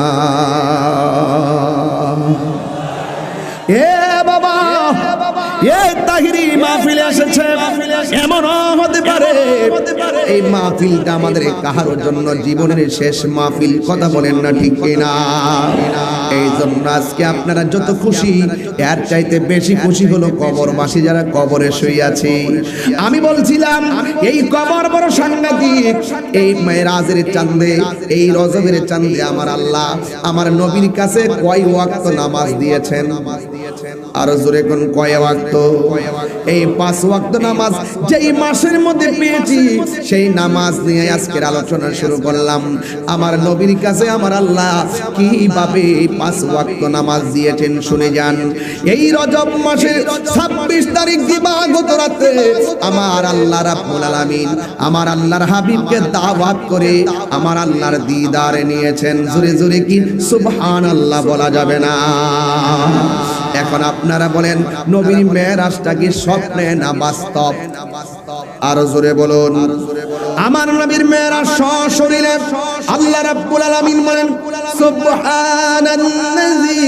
এ বাবা, এই তাহিরি মাহফিলে এসেছে, এমন হতে পারে এই মাহফিলটা আমাদের কাহার জন্য জীবনের শেষ মাহফিল। কথা বলেন না, ঠিক কিনা? এই জন্য আজকে আপনারা যত খুশি, এর চাইতে বেশি খুশি হলো কবরবাসী যারা কবরে শুয়ে আছে। আমি বলছিলাম এই কবর বড় সাংঘাতিক। এই মেরাজের চাঁদে, এই রজবের চাঁদে আমার আল্লাহ আমার নবীর কাছে কয় ওয়াক্ত নামাজ দিয়েছেন? আর জোরে কোন কয় ওয়াক্ত? এই 5 ওয়াক্ত নামাজ যেই মাসের মধ্যে পেয়েছি সেই নামাজ নিয়ে আজকের আলোচনা শুরু করলাম। আমার নবীর কাছে আমার আল্লাহ কিভাবে 5 ওয়াক্ত নামাজ দিয়েছেন শুনে যান। এই রজব মাসের 26 তারিখ দিবাগত রাতে আমার আল্লাহ রাব্বুল আলামিন আমার আল্লাহর হাবিবকে দাওয়াত করে আমার আল্লাহর দিদারে নিয়েছেন। জোরে জোরে কি সুবহানাল্লাহ বলা যাবে না? এখন আপনারা বলেন নবীর মেরাজটা কি স্বপ্নে না বাস্তব? আরো জোরে বলুন। আমার নবীর মেরাজ সশরীরে আল্লাহ রাব্বুল আলামিন বলেন সুবহানাল্লাযী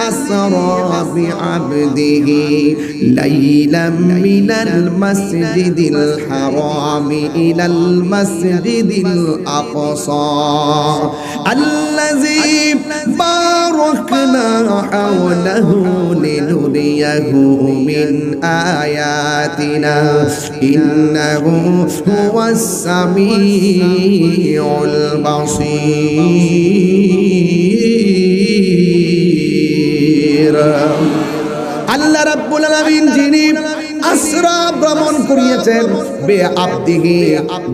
আসরা বিআবদিহি লাইলাম মিনাল মাসজিদিল হারামি ইলাল মাসজিদিল আকসা আল্লাযী বারাকনা হাওলাহু লিনুরিয়াহু মিন আয়াতিনা ইন্নাহু হুয়াস সামিউল বাসীর। আল্লাহ রাব্বুল আলামিন যিনি আসরা ভ্রমণ করিয়েছেন বে আবদিহি,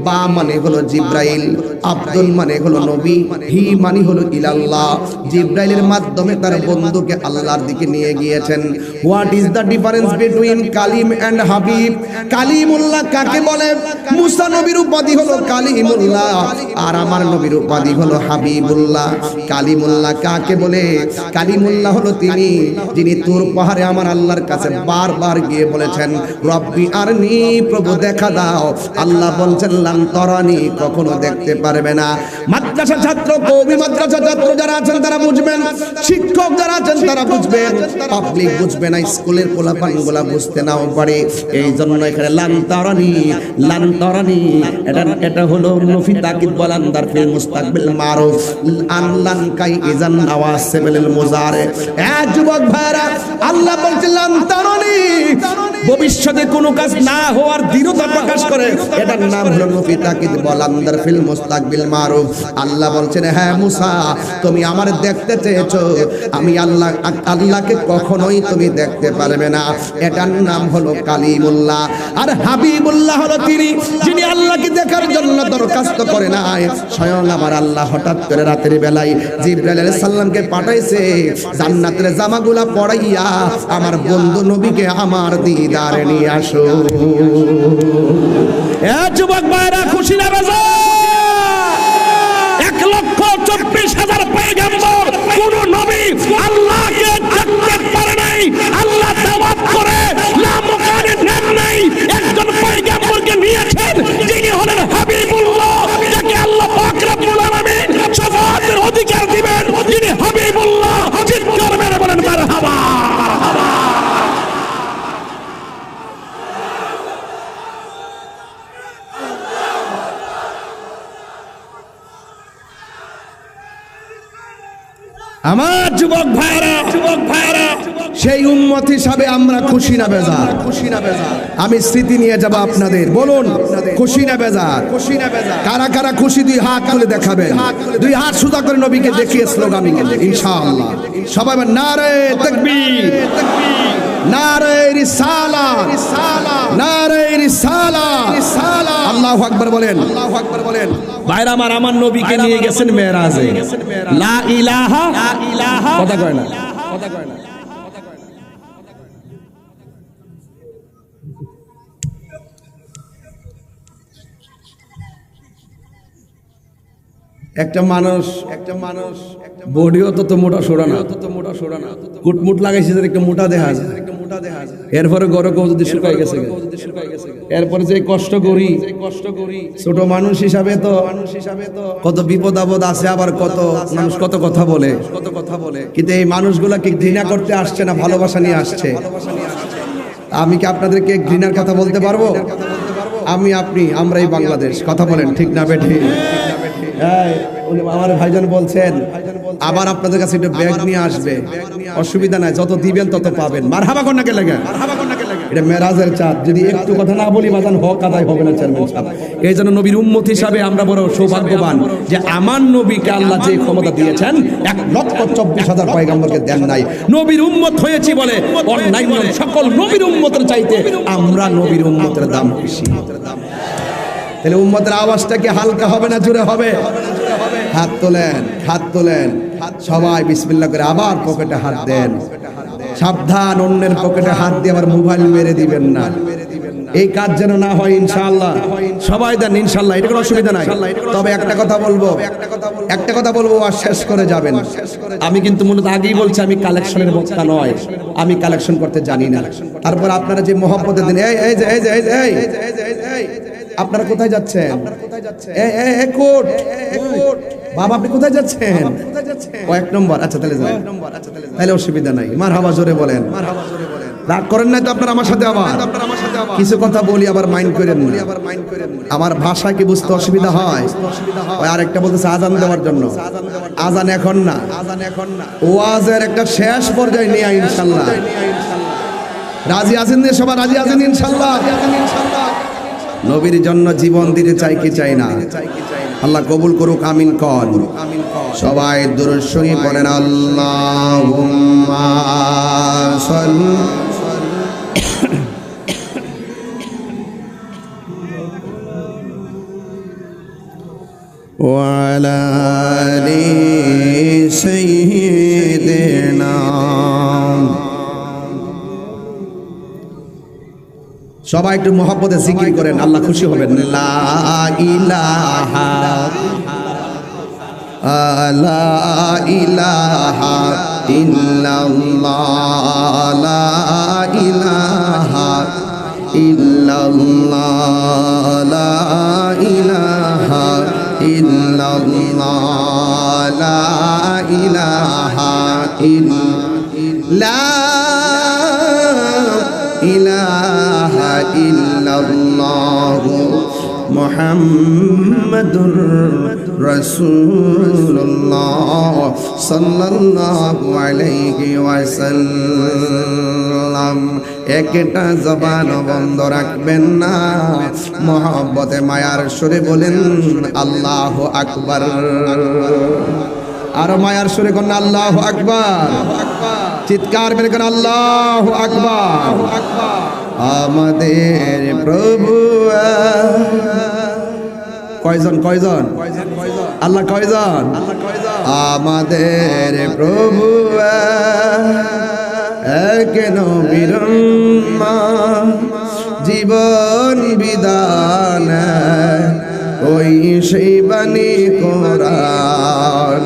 বা মানে হলো জিব্রাইল, আব্দুল মানে হলো নবী, হি মানে হলো ইলাল্লাহ। জিব্রাইলের মাধ্যমে তার বন্ধুকে আল্লাহর দিকে নিয়ে গিয়েছেন। What is the difference between Kalim and Habib? Kalimullah কাকে বলে? মুসা নবীর উপাধি হলো কালিমুল্লাহ, আর আমার নবীর উপাধি হলো হাবিবুল্লাহ। কালিমুল্লাহ কাকে বলে? কালিমুল্লাহ হলো তিনি যিনি তুর পাহাড়ে আমার আল্লাহর কাছে বারবার গিয়ে বলেছেন রব্বি আরনি, প্রভু দেখা দাও। আল্লাহ বলছেন লান তরানি, কখনো দেখতে পারবে না। মাদ্রাসা ছাত্র, কওমি মাদ্রাসা ছাত্র যারা আছেন তারা বুঝবেন, শিক্ষক যারা আছেন তারা বুঝবেন, পাবলিক বুঝবে না, স্কুলের পোলাপানগুলা বুঝতে নাও পারে। এই জন্য এখানে লান তরানি, লান তরানি এটা হলো নফি তাকিদ বলান্দার ফিল মুস্তাকবিল মারুফ আন লান কাই ইজান নাওয়াসিবিল মুজারে। যুবক ভাইরা, আল্লাহ বলছেন লান তরানি, ভবিষ্যতে কোনো কাজ না হওয়ার দৃঢ়তা প্রকাশ করে, এটার নাম হলো নফি তাকিদ বলান্দার ফিল মুস্তাকবিল মারুফ। আল্লাহ বলছেন হ্যাঁ মুসা, তুমি আমার দেখতে চেয়েছো, আমি আল্লাহকে কখনোই তুমি দেখতে পারবে না। এটার নাম হলো কালিমুল্লাহ। আর হাবিবুল্লাহ হলো তিনি যিনি আল্লাহকে দেখার জন্য দরখাস্ত করে নাই। স্বয়ং আমার আল্লাহ হঠাৎ করে রাতের বেলায় জিবরাইল আলাইহিস সালামকে পাঠাইছে জান্নাতের জামাগুলা পরাইয়া আমার বন্ধু নবীকে আমার দিদারে নিয়ে আসো। যুবক ভাইরা, খুশি না বেজা? 1,24,000 পয়গম্বর, কোন নবী আল্লাহকে দেখতে পারে নাই। আল্লাহ দাওয়াত করে না মুকানে নাম নাই, একজন পয়গম্বরকে নিয়েছেন যিনি হলেন হাবিবুল্লাহ, যাকে আল্লাহ পাক রব্বুল আলামিন শাফাআতের অধিকার দিবেন, যিনি হাবিবুল্লাহ। চিৎকার মেরে বলেন মারহাবা। আমার যুবক ভাইরা, সেই উম্মত হিসাবে আমরা খুশি না বেজার? খুশি না বেজার? আমি স্মৃতি নিয়ে যাব আপনাদের। বলুন খুশি না বেজার? খুশি না বেজার? কারা কারা খুশি? 2 হাত তুলে দেখাবেন। 2 হাত সোজা করে নবীকে দেখিয়ে স্লোগান ইনশাআল্লাহ। সবাই নারে তাকবীর, নারে রিসালাত, নারে রিসালাত, আল্লাহু আকবার বলেন, আল্লাহু আকবার বলেন। ভাইরা আমার, আমার নবীকে নিয়ে গেছেন মেরাজে। লা ইলাহা, কথা কয় না, কথা কয় না। একটা মানুষ বডিও তো মোটা সোড়া না, কুটমুট লাগাইছে একটা মোটা দেখা যায়, এরপরে গরম যদি শুকাই গেছে, এরপরে যে কষ্ট করি ছোট মানুষ হিসাবে তো কত বিপদ আপদ আছে, আবার কত মানুষ কত কথা বলে, কিন্তু এই মানুষগুলাকে ঘৃণা করতে আসছে না, ভালোবাসা নিয়ে আসছে। আমি কি আপনাদেরকে ঘৃণার কথা বলতে পারবো? আমি, আপনি, আমরা এই বাংলাদেশ। কথা বলেন ঠিক না বেঠিক? আমার ভাইজান বলছেন আবার আপনাদের কাছে একটু ব্যাগ নিয়ে আসবে, অসুবিধা নাই, যত দিবেন তত পাবেন। মারহাবা কন্যাকে লাগে, মারহাবা কন্যাকে লাগে। এটা মেরাজের চাঁদ। যদি একটু কথা না বলি বাজান হক আদায় হবে না চেয়ারম্যান সাহেব। এই জন্য নবীর উম্মত হিসাবে আমরা বড় সৌভাগ্যবান যে আমার নবীকে আল্লাহ যে ক্ষমতা দিয়েছেন 1,24,000 পয়গম্বরকে দেন নাই। নবীর উম্মত হয়েছি বলে অন্যান্য সকল নবীর উম্মতের চাইতে আমরা নবীর উম্মতের দাম বেশি। তাহলে উম্মতের আওয়াজটা কি হালকা হবে না জোরে হবে? হাত তোলেন, হাত তোলেন সবাই বিসমিল্লাহ করে, আবার পকেটে হাত দেন। সাবধান, অন্যের পকেটে হাত দিয়ে আবার মোবাইল মেরে দিবেন না। এই কাজ যেন না হয় ইনশাআল্লাহ। সবাই দেন ইনশাআল্লাহ, এটা কোনো অসুবিধা নাই। তবে একটা কথা বলবো আর শেষ করে যাবেন। আমি কিন্তু মূলত আগেই বলছি আমি কালেকশনের বক্তা নয়, আমি কালেকশন করতে জানি না। তারপর আপনারা যে মহব্বতের দিন, এই আপনারা কোথায় যাচ্ছেন? বাবা আপনি কোথায় যাচ্ছেন? ও 1 নম্বর। আচ্ছা তাহলে যান, তাহলে অসুবিধা নাই। মারহাবা জোরে বলেন। রাগ করেন না তো আপনারা আমার সাথে? আবার কিছু কথা বলি আবার মাইন্ড করেন না। আমার ভাষা কি বুঝতে অসুবিধা হয়? ওই আরেকটা বলতেছে আজান দেওয়ার জন্য। আজান এখন না, ওয়াজের একটা শেষ পর্যায়ে নিয়ে ইনশাআল্লাহ। রাজি আছেন? সবাই রাজি আছেন ইনশাআল্লাহ? নবীর জন্য জীবন দিতে চাই কি চাই না? আল্লাহ কবুল করুক, আমিন কন। সবাই দুরূদ শরীফ পড়েন। আল্লাহুম্মা সাল্লি ওয়া আলা আলি সাইয়্যিদিনা। সবাই একটু মহব্বতে জিকির করেন, আল্লাহ খুশি হবেন। লা ইলাহা লা ইলাহা ইল্লাল্লাহ, লা ইলাহা ইল্লাল্লাহ, লা ইলাহা ইল্লাল্লাহ, লা ইলাহা ইলাহা ইল্লাল্লাহ মুহাম্মাদুর রাসূলুল্লাহ সাল্লাল্লাহু আলাইহি ওয়াসাল্লাম। একটা জবান বন্ধ রাখবেন না, মহব্বতে মায়ার সুরে বলেন আল্লাহু আকবার। আর মায়ার সুরে কোন আল্লাহু আকবার, চিৎকার মেরে কোন আল্লাহু আকবার। আমাদের প্রভু কয়জন আল্লাহ কয়জন? আমাদের প্রভু এক নবীর জীবন বিধান, ওই সেই বাণী কোরআন।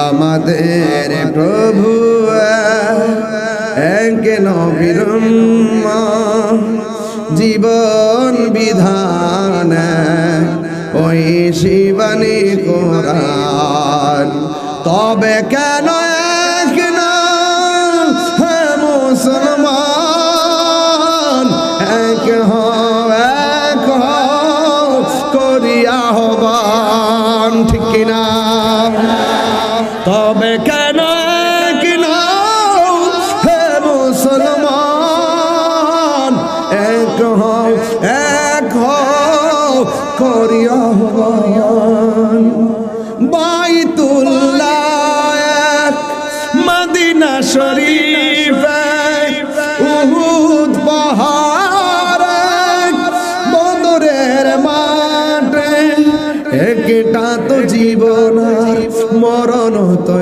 আমাদের প্রভু এক নবীর জীবন বিধান, ওই শিবানী কোরআন। তবে কেন এক না হে মুসলমান, এক করিয়া হবান, ঠিক কিনা? তবে কেন এক না হে মুসলমান, এক করিয়া হবান। বাইতুল্লাহ মদিনা শরীফ উহুদ পাহাড় বদরের মাঠে, একটা তো জীবন মরণ তো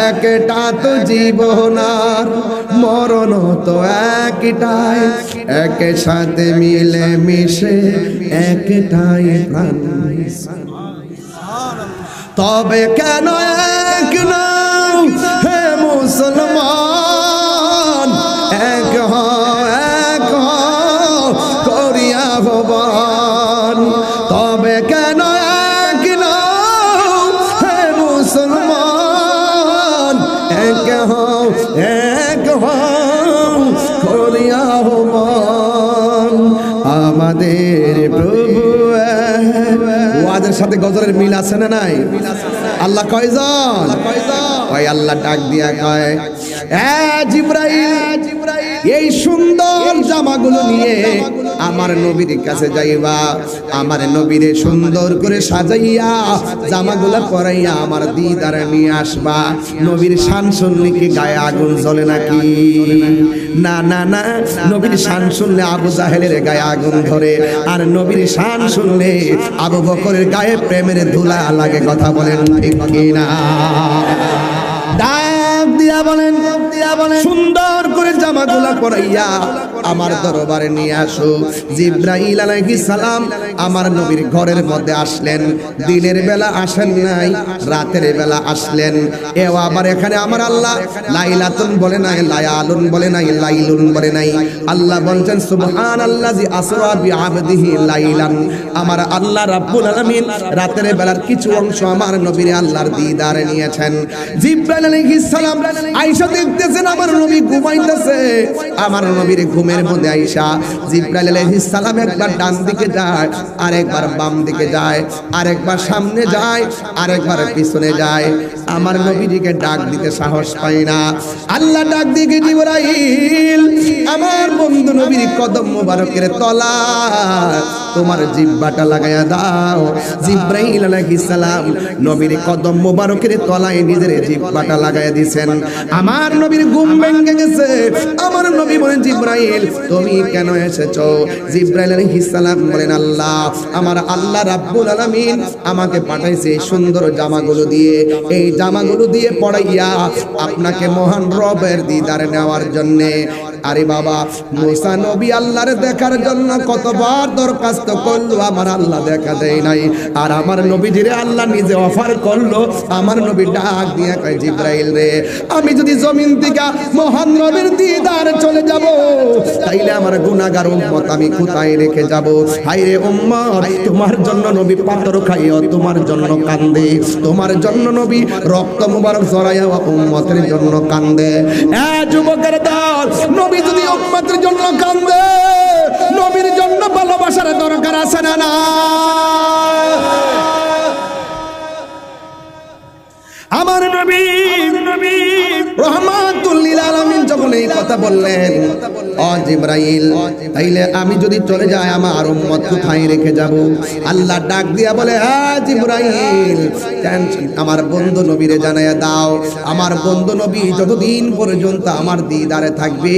একটা তো জীবন আর মরণ তো একটাই, এক সাথে মিলে মিশে একটাই প্রাণ। তবে কেন এক না হে মুসলমান, এক করিয়া হবান। তবে কেন এক না হে মুসলমান, এক করিয়া হবান। আমাদের প্রভু ওয়াজের সাথে গজলের মিল আছে না নাই? আল্লাহ কয়জন? ওই আল্লাহ ডাক দিয়া কয়, এ জিবরাইল এই সুন্দর জামাগুলো নিয়ে আমার নবীর কাছে যাইবা, আমার নবীরে সুন্দর করে সাজাইয়া জামাগুলো পরাইয়া আমার দিদারে নিয়ে আসবা। নবীর শান শুনলে কি গায়ে আগুন জ্বলে নাকি? না না না, নবীর শান শুনলে আবু জাহেলের গায়ে আগুন ধরে, আর নবীর শান শুনলে আবু বকরের গায়ে প্রেমের ধুলা লাগে। কথা বলেন ঠিক কিনা? ডাক দিয়া বলেন, সুন্দর করে জামাগুলা পরাইয়া আমার দরবারে নিয়ে আসো। জিবরাইল আলাইহিস সালাম আমার নবীর ঘরের মধ্যে আসলেন। দিনের বেলা আসেন নাই, রাতের বেলা আসলেন। এও আবার এখানে আমার আল্লাহ লাইলাতুন বলে নাই, লায়ালুন বলে নাই, লাইলুন বলে নাই। আল্লাহ বলছেন সুবহানাল্লাযী আসরা বিআবদিহি লাইলান। আমার আল্লাহ রাব্বুল আলামিন রাতের বেলার কিছু অংশ আমার নবীর আল্লাহর দিদারে নিয়েছেন। জিবরাইল আলাইহিস সালাম আয়েশা দেখতেছেন আমার নবী ঘুমাইতেছে। আমার নবীর ঘুমের মধ্যে আয়েশা জিবরাইল আলাইহিস সালাম একবার ডান দিকে যায়, আরেকবার বাম দিকে যায়, আরেকবার সামনে যায়, আরেকবার পিছনে যায়। আমার নবীজিকে ডাক দিতে সাহস পায় না। আল্লাহ ডাক দিয়ে জিবরাইল, আমার বন্ধু নবীর কদম মোবারকের তলায় তোমার জিহ্বাটা লাগায়া দাও। জিবরাইল আলাইহিস সালাম নবীর কদম মোবারকের তলায় নিজের জিহ্বাটা লাগায়া দিয়েছেন। আমার নবীর ঘুম ভেঙে গেছে। আমার নবী বলেন, জিবরাইল তুমি কেন এসেছো? জিবরাইল আলাইহিস সালাম বলেন, আল্লাহ, আমার আল্লাহ রাব্বুল আলামিন আমাকে পাঠাইছে সুন্দর জামাগুলো দিয়ে, এই জামাগুলো দিয়ে পড়াইয়া আপনাকে মহান রবের দিদার নেওয়ার জন্য। আরে বাবা, মুসা নবী আল্লাহর দেখার জন্য কতবার দরখাস্ত করলো, আমার আল্লাহ দেখা দেয় নাই। আর আমার নবীজিরে আল্লাহ নিজে অফার করলো। আমার নবী ডাক দিয়ে কয়, জিবরাইল রে, আমি যদি জমিন থেকে মহান রবের দিদার চলে যাব, তাইলে আমার গুনাহগার উম্মত আমি কোথায় রেখে যাব? হায়রে উম্মত, তোমার জন্য নবী পাথর খাইও তোমার জন্য কান্দে, তোমার জন্য নবী রক্ত মুবারক ঝরাইয়া উম্মতের জন্য কান্দে। এ যুবকের দল, নবী যদি উম্মতের জন্য কান্দে, নবীর জন্য ভালোবাসার দরকার আছে না? না, আমার নবী রহমাতুল লিল আলামিন যখন এই কথা বললেন, ও জিবরাইল, তাইলে আমি যদি চলে যাই আমার উম্মত কোথায় রেখে যাব? আল্লাহ ডাক দিয়া বলে, হ্যাঁ জিবরাইল, আমার বন্ধু নবীরে জানাইয়া দাও, আমার বন্ধু নবী যতদিন পর্যন্ত আমার দিদারে থাকবে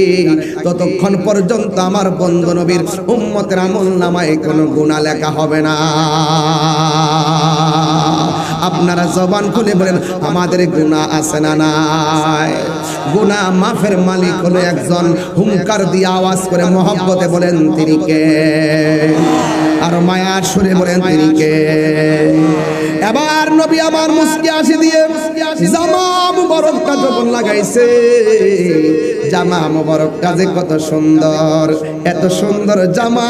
ততক্ষণ পর্যন্ত আমার বন্ধু নবীর উম্মতের আমলনামায় কোনো গুনাহ লেখা হবে না। আপনারা জবান খুলে বলেন, আমাদের গুনাহ আছে না নাই? গুনাহ মাফের মালিক হলো একজন। হুঙ্কার দিয়ে আওয়াজ করে মহব্বতে বলেন, তিনি কে? আর মায়ার সুরে বলেন, তিনি কে? এবার নবী আমার মুস্কি হাসি দিয়ে জামা মুবারকটা যখন লাগাইছে, জামা মুবারকটা যে কত সুন্দর, এত সুন্দর জামা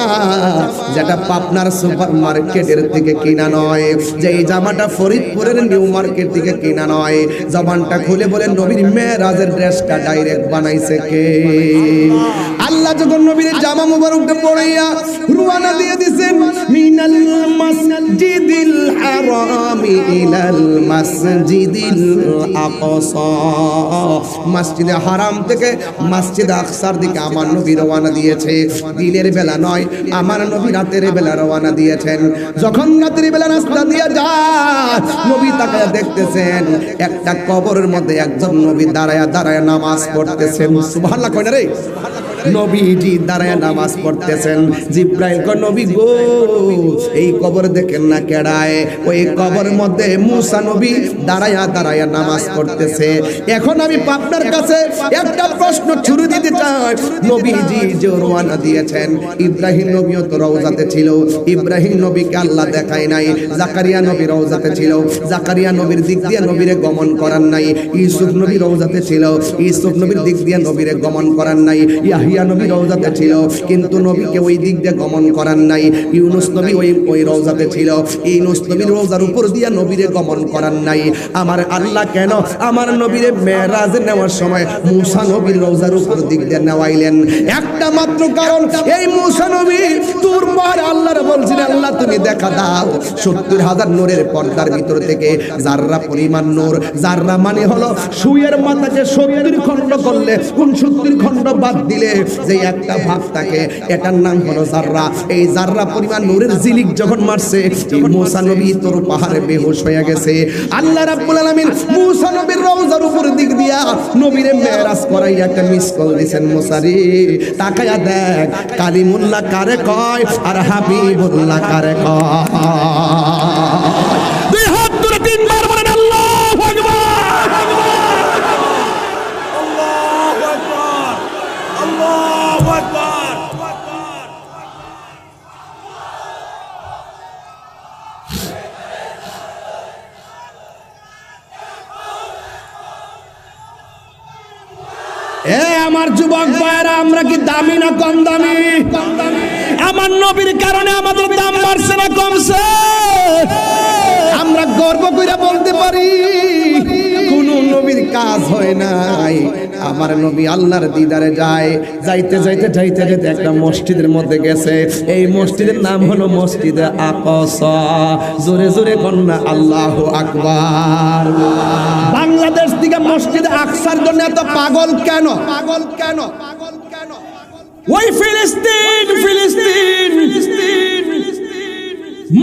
যেটা পাবনার সুপার মার্কেটের থেকে কিনা নয়, যে এই জামাটা ফরিদপুরের নিউ মার্কেট থেকে কিনা নয়। জবানটা খুলে বলেন, নবীর মেরাজের ড্রেসটা ডাইরেক্ট বানাইছে কে? আল্লাহ যখন নবীর জামা মুবারকটা পরাইয়া রওনা দিয়ে দিবেন, মিনাল মাসজিদিল হারামি ইলাল মাসজিদিল আকসা, মসজিদে হারাম থেকে মসজিদ আকসার দিকে আমার নবী রওনা দিয়েছে। দিনের বেলা নয়, আমার নবী রাতের বেলা রওনা দিয়েছেন। যখন রাতের বেলা রাস্তা দিয়ে যায়, নবী তাকায়া দেখতেছেন একটা কবরের মধ্যে একজন নবী দাঁড়ায়া দাঁড়ায়া নামাজ পড়তেছেন। সুবহানাল্লাহ কয় না রে? নবীজি দাঁড়ায় নামাজ পড়তেছেন। জিবরাইল কয়, নবী গো, এই কবর দেখেন না কেডায়? ওই কবর মধ্যে মুসা নবী দাঁড়ায়া দাঁড়ায়া নামাজ পড়তেছে। এখন আমি আপনার কাছে একটা প্রশ্ন ছুড়ে দিতে চাই। নবীজি যে রওনা দিয়েছেন, ইব্রাহিম নবীও তো রওজাতে ছিল। ইব্রাহিম নবীকে আল্লাহ দেখায় নাই। জাকারিয়া নবী রওজাতে ছিল, জাকারিয়া নবীর দিক দিয়ে নবীরে গমন করার নাই। ইউসুফ নবী রওজাতে ছিল, ইউসুফ নবীর দিক দিয়ে নবীরে গমন করার নাই। ইয়াহিয়া নবী রওজাতে ছিল, কিন্তু নবীকে ওই দিক দিয়ে গমন করার নাই। ইউনুস নবী ওই রওজাতে ছিল, ইউনুস নবীর রওজার উপর দিয়ে নবীরে গমন করার নাই। আমার আল্লাহ কেন আমার নবীরে মেরাজে নেওয়ার সময় মুসা নবীর রওজার উপর দিক দিয়ে নেওয়াইলেন? একটা মাত্র কারণ, এই মুসা নবী তোর পর আল্লাহর বলছিলেন, আল্লাহ তুমি দেখা দাও ৭০,০০০ নূরের পর্দার ভিতর থেকে জাররা পরিমাণ নূর। জাররা মানে হলো সুয়ের মাথাকে ৭০ খণ্ড করলে ৬৯ খণ্ড বাদ দিলে যে একটা ভাগ থাকে, এটার নাম হলো জাররা। এই জাররা পরিমাণ নূরের ঝিলিক যখন মারছে, এই মুসা নবী তোর পাহাড়ে বেহুশ হয়ে গেছে। আল্লাহ রাব্বুল আলামিন মুসা নবীর রওজার উপর দিক দিয়া নবীরে মেরাজ করাই একটা মিস কল দিয়েছেন। মুসা রে তাকায়া দেখ, কালিমুল্লাহ কারে কয় আর হাবিবুল্লাহ কারে কয়। দুই হাত তুলে তিনবার বলেন আল্লাহু আকবার। আল্লাহু আকবার, আল্লাহু আকবার। এ আমার যুবক ভাইরা, আমরা কি দামি না কম দামি? আমার নবীর কারণে আমাদের দাম বাড়ছে না কমছে? আমরা গর্ব করে বলতে পারি কোন নবীর কাজ হয় নাই। আমার নবী আল্লাহর দিদারে যায়, যাইতে যাইতে যাইতে যাইতে একটা মসজিদের মধ্যে গেছে। এই মসজিদের নাম হলো মসজিদে আকসা। জোরে জোরে কন্যা আল্লাহু আকবার। বাংলাদেশ থেকে মসজিদে আকসার জন্য এত পাগল কেন? পাগল কেন? পাগল কেন? ওই ফিলিস্তিন, ফিলিস্তিন, ফিলিস্তিন,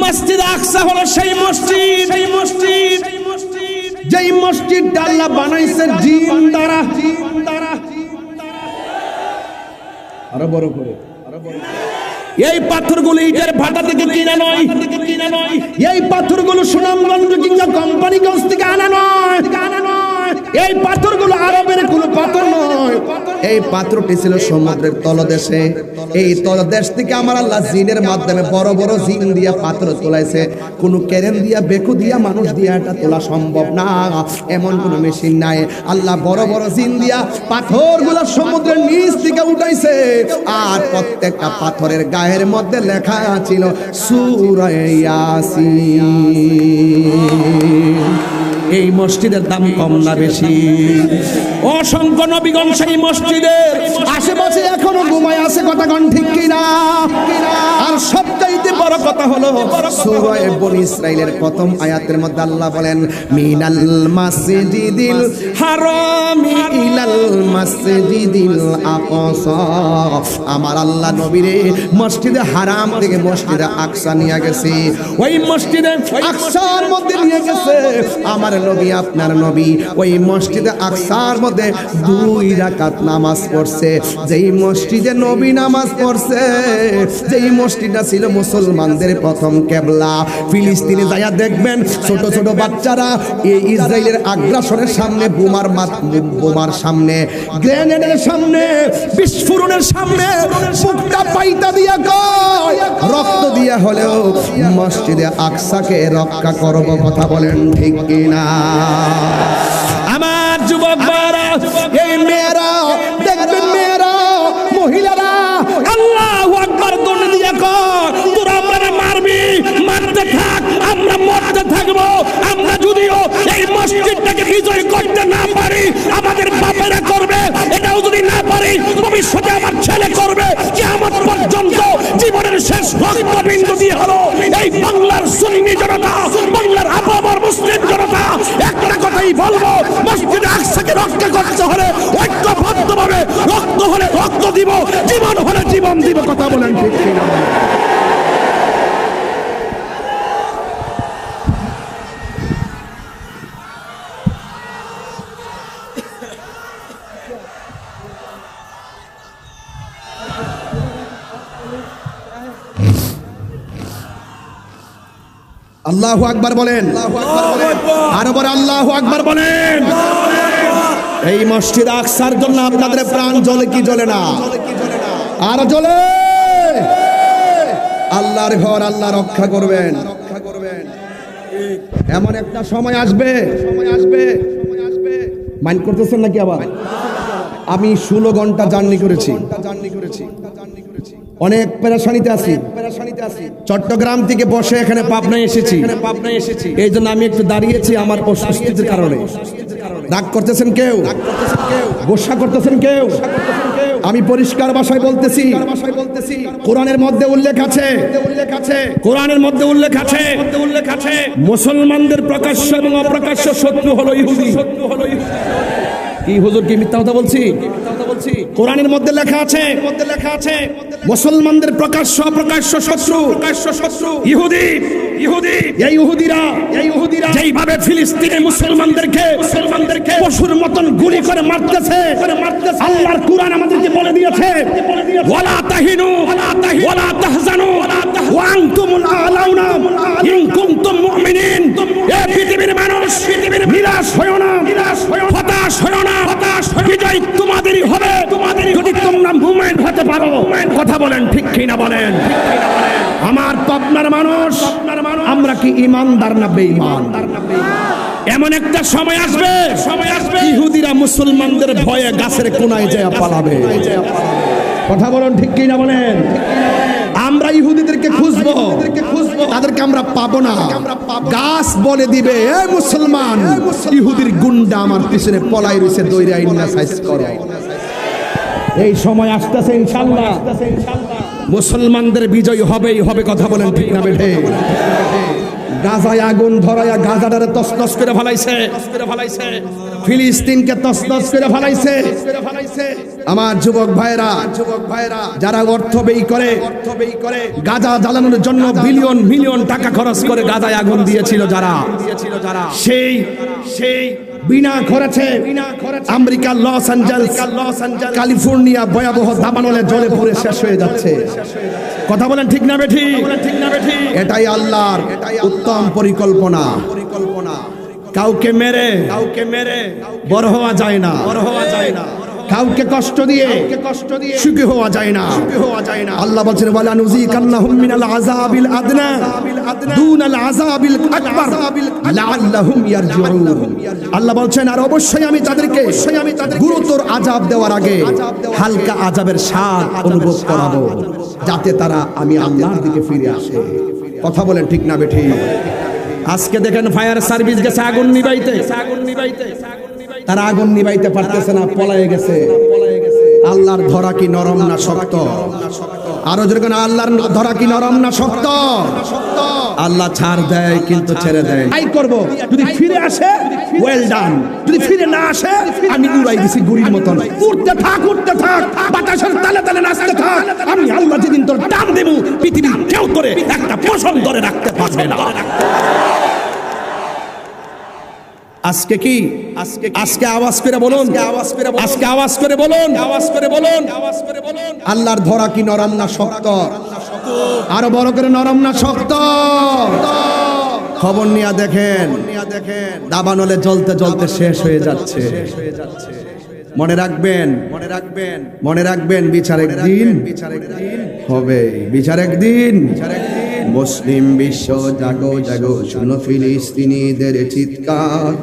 মসজিদ আকসা হলো সেই মসজিদ, সেই মসজিদ, যেই মসজিদটা আল্লাহ বানাইছে জিন দ্বারা। আরো বড় করে, আরো বড় করে। এই পাথরগুলো ইটের ভাটা থেকে কিনা নয়, এই পাথরগুলো সুনামগঞ্জ কিংবা কোম্পানিগঞ্জ থেকে আনা নয়। এই পাথরগুলো আরবের কোনো পাথর নয়, এই পাথরটি ছিল সমুদ্রের তলদেশে। এই তলদেশ থেকে আমার আল্লাহ জিনের মাধ্যমে বড় বড় জিন দিয়া পাথর তোলাইছে। কোনো কেরেন দিয়া, বেকু দিয়া, মানুষ দিয়া এটা তোলা সম্ভব না, এমন কোনো মেশিন নাই। আল্লাহ বড় বড় জিন দিয়া পাথরগুলো সমুদ্রের নিচ থেকে উঠাইছে। আর প্রত্যেকটা পাথরের গায়ের মধ্যে লেখা ছিল সূরা ইয়াসিন। এই মসজিদের দাম কম না বেশি? অসংখ্য নবীগণ সেই মসজিদের আশেপাশে এখনো ঘুমায় আছে, কথা কোন ঠিক কিনা? আর সবচাইতে বড় কথা হলো সূরা বনী ইসরাইলের প্রথম আয়াতের মধ্যে আল্লাহ বলেন, মিনাল মাসজিদিল হারামি ইলাল মাসজিদিল আকসা। আমার আল্লাহ নবীরে মসজিদে হারাম থেকে মসজিদে আকসা নিয়ে গেছে। ওই মসজিদে আকসার মধ্যে নিয়ে গেছে আমার নবী, আপনার নবী। ওই মসজিদে আকসার মধ্যে 2 রাকাত নামাজ পড়ছে। যেই মসজিদে নবী নামাজ পড়ছে, যেই মসজিদটা ছিল মুসলমানদের প্রথম কিবলা। ফিলিস্তিনে যায়া দেখবেন ছোট ছোট বাচ্চারা এই ইসরায়েলের আগ্রাসনের সামনে, বোমার সামনে, গ্রেনেডের সামনে, বিস্ফোরণের সামনে বুকটা পাইতা দিয়া কয় রক্ত দিয়া হলেও মসজিদে আকসাকে রক্ষা করব। কথা বলেন ঠিক কিনা? আমার যুবক ভাইরা, এই মেয়েরা দেখবেন, মেয়েরা, মহিলারা আল্লাহু আকবার দোন দিয়া কর, তোরা আমরা মারবি, মারতে থাক, আমরা মরতে থাকবো। আমরা যদিও এই মসজিদটাকে বিজয় করতে না পারি, আমাদের বাপেরা করবে। এটাও যদি না পারি, ভবিষ্যতে আমার ছেলে করবে। কিয়ামত পর্যন্ত জীবনের শেষ রক্তবিন্দু দিয়ে হলো এই বাংলার সুন্নি জনতা, বাংলার আপামর মুসলিম জনতা একটা কথাই বলবো, মসজিদে আকসাকে রক্ষা করতে হলে ঐক্যবদ্ধভাবে রক্ত হলে রক্ত দিব, জীবন হলে জীবন দিব। কথা বলেন ঠিক কিনা? আল্লাহু আকবার বলেন, আরো বড় আল্লাহু আকবার বলেন। এই মসজিদ আকসার জন্য আপনাদের প্রাণ জ্বলে কি জ্বলে না? আর জ্বলে। আল্লাহর ঘর আল্লাহ রক্ষা করবেন। এমন একটা সময় আসবে, মাইন্ড করতেছেন নাকি? আবার আমি 16 ঘন্টা জার্নি করেছি, অনেক পেরেশানিতে আছি। চট্টগ্রাম থেকে বসে এখানে পাবনায় এসেছি। এই জন্য আমি একটু দাঁড়িয়েছি আমার অসুস্থতার কারণে। রাগ করতেছেন কেউ? গোসা করতেছেন কেউ? আমি পরিষ্কার ভাষায় বলতেছি, কোরআনের মধ্যে উল্লেখ আছে, কোরআনের মধ্যে উল্লেখ আছে মুসলমানদের প্রকাশ্য এবং অপ্রকাশ্য শত্রু হলো ইহুদি। কি হুজুর কি মিথ্যা কথা বলছি? কোরআনের মধ্যে লেখা আছে মুসলমানদের প্রকাশ্য অপ্রকাশ্য শত্রু ইহুদি। এই ইহুদিরা যেইভাবে ফিলিস্তিনে মুসলমানদেরকে পশুর মতন গুলি করে মারতেছে, আল্লাহর কোরআন আমাদেরকে বলে দিয়েছে ওয়ালা তাহিনু ওয়ালা তাহজানু ওয়া আনতুমুল আ'লাউনা ইন কুনতুম মুমিনিন। এ পৃথিবীর মানুষ, নিরাশ হয়ো না, হতাশ হয়ো না, বিজয় তোমাদেরই হবে যদি তোমরা মুমিন হতে পারো। কথা বলেন ঠিক কি না বলেন? আমার পাবনার মানুষ, আমরা কি ইমানদার না বেঈমান? এমন একটা সময় আসবে ইহুদিরা মুসলমানদের ভয়ে গাছের কোনায় যায় পালাবে। কথা বলেন ঠিক কি না বলেন? আমরা ইহুদিদেরকে খুঁজবো, তাদেরকে আমরা পাবো না। গাছ বলে দিবে এ মুসলমান, ইহুদির গুন্ডা আমার পিছনে পলাই রইছে, দইরা ইন্না সাইজ করো। এই সময় আসতেছে ইনশাআল্লাহ, মুসলমানদের বিজয় হবেই হবে। কথা বলেন ঠিক না বেঠে? গাজায় আগুন ধরায়া গাজাটারে তছনছ করে ফেলাইছে, ফিলিস্তিনকে তছনছ করে ফেলাইছে। আমার যুবক ভাইরা যারা অর্থ ব্যয় করে গাজা জ্বালানোর জন্য বিলিয়ন টাকা খরচ করে গাজায় আগুন দিয়েছিল যারা, সেই বিনা খরচে আমেরিকা লস অ্যাঞ্জেলস ক্যালিফোর্নিয়া ভয়াবহ দাবানলে জ্বলে পুড়ে শেষ হয়ে যাচ্ছে। কথা বলেন ঠিক না বেঠি? এটাই আল্লাহর উত্তম পরিকল্পনা। কাউকে মেরে বড় হওয়া যায় না, কাউকে কষ্ট দিয়ে সুখী হওয়া যায় না। আল্লাহ বলেন ওয়ালা নুযিকান্নাহুম মিনাল আযাবিল আদনা দুনাল আযাবিল আকবার লাআল্লাহুম ইয়ারজিউন। আল্লাহ বলেন আর অবশ্যই আমি তাদেরকে গুরুতর আযাব দেওয়ার আগে হালকা আযাবের স্বাদ অনুভব করাবো, যাতে তারা আমি আল্লাহর দিকে ফিরে আসে। কথা বলেন ঠিক না বেঠি? আজকে দেখেন ফায়ার সার্ভিস গেছে আগুন নিভাইতে, তারা আগুন নিভাইতে পারতেছে না, পলায়ে গেছে। আল্লাহর ধরা কি নরম না শক্ত? আরো যেরকম আল্লাহর ধরা কি নরম না শক্ত? আল্লাহ ছাড় দেয় কিন্তু ছেড়ে দেয়। তাই করব, যদি ফিরে আসে ওয়েল ডান, যদি ফিরে না আসে আমি উড়াই দিছি গুড়ির মতন। উড়তে থাক বাতাসের তালে তালে নাচতে থাক। আমি আল্লাহ যেদিন তোর টান দেব, পৃথিবীর কেউ তোরে একটা পশম ধরে রাখতে পারবে না। আজকে কি আজকে আওয়াজ করে বলুন, আজকে আওয়াজ করে বলুন আল্লাহর ধরা কি নরম না শক্ত? আরো বড় করে নরম না শক্ত? খবর নিয়ে দেখেন দাবানলে জ্বলতে জ্বলতে শেষ হয়ে যাচ্ছে। মনে রাখবেন বিচার একদিন হবে, বিচার একদিন। মুসলিম বিশ্ব জাগো জাগো, শুনো ফিলিস্তিনিদের চিৎকার।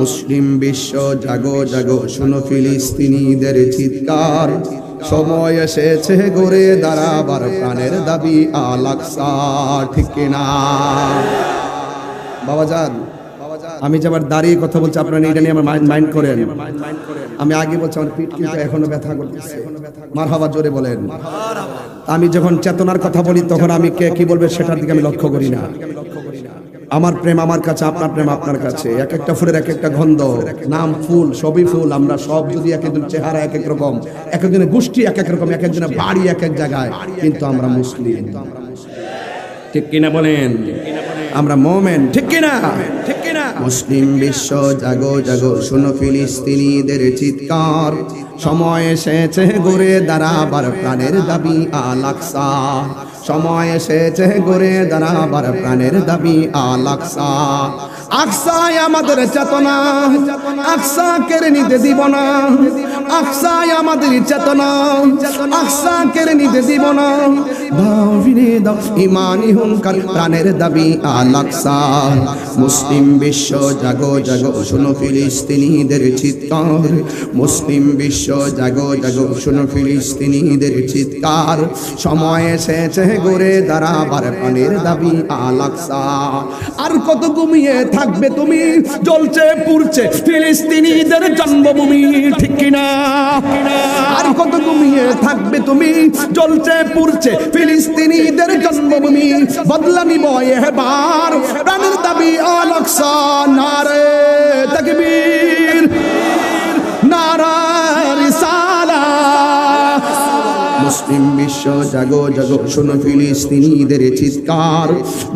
মুসলিম বিশ্ব জাগো জাগো, শুনো ফিলিস্তিনিদের চিৎকার। সময় এসেছে গড়ে দাঁড়াবার প্রাণের দাবি আল আকসা। ঠিক কিনা বাবাজান? আমি যে আবার দাঁড়িয়ে কথা বলছি, আপনারা এটা নিয়ে আমার মাইন্ড করেন। আমি আগে বলছি আমার পিঠ কিন্তু এখনো ব্যথা করতেছে। মারহাবা জোরে বলেন। আমি যখন চেতনার কথা বলি তখন আমি কে কি বলবে সেটার দিকে আমি লক্ষ্য করি না। আমার প্রেম আমার কাছে, আপনার প্রেম আপনার কাছে। এক একটা ফুলের এক একটা গন্ধ, নাম ফুল, সবই ফুল। আমরা সব যদি এক একজন চেহারা এক এক রকম, এক একজনের গোষ্ঠী এক এক রকম, এক একজনের বাড়ি এক এক জায়গায়, কিন্তু আমরা মুসলিম। ঠিক কিনা বলেন? আমরা মোমেন। ঠিক কিনা? মুসলিম বিশ্ব জাগো জাগো, শুনো ফিলিস্তিনিদের চিৎকার। সময় এসেছে গড়ে দাঁড়াবার প্রাণের দাবি আল আকসা। সময় এসেছে গড়ে দাঁড়াবার প্রাণের দাবি আল আকসা। আকসায় আমাদের চেতনা, আকসা কেড়ে নিতে দিব না। আকসায় আমাদের চেতনা, আকসা কেড়ে নিতে দিব না। ইমানি হুঙ্কার প্রাণের দাবি আল আকসা। মুসলিম বিশ্ব জাগো জাগো, শুনো ফিলিস্তিনিদের চিৎকার। মুসলিম বিশ্ব জাগো জাগো, শুনো ফিলিস্তিনিদের চিৎকার। সময় এসেছে গড়ে দাঁড়াবার প্রাণের দাবি আল আকসা। আর কত ঘুমিয়ে থাকবে তুমি, জ্বলছে পুড়ছে ফিলিস্তিনিদের জন্মভূমি। ঠিক কিনা? আর কত ঘুমিয়ে থাকবে তুমি, জ্বলছে পুড়ছে ফিলিস্তিনিদের জন্মভূমি। বদলা নিব এবার প্রাণের দাবি আল আকসা। নারে তাকবীর, নারা রিসালা। মুসলিম বিশ্ব জাগো জাগো শোনো ফিলিস্তিনিদের চিৎকার,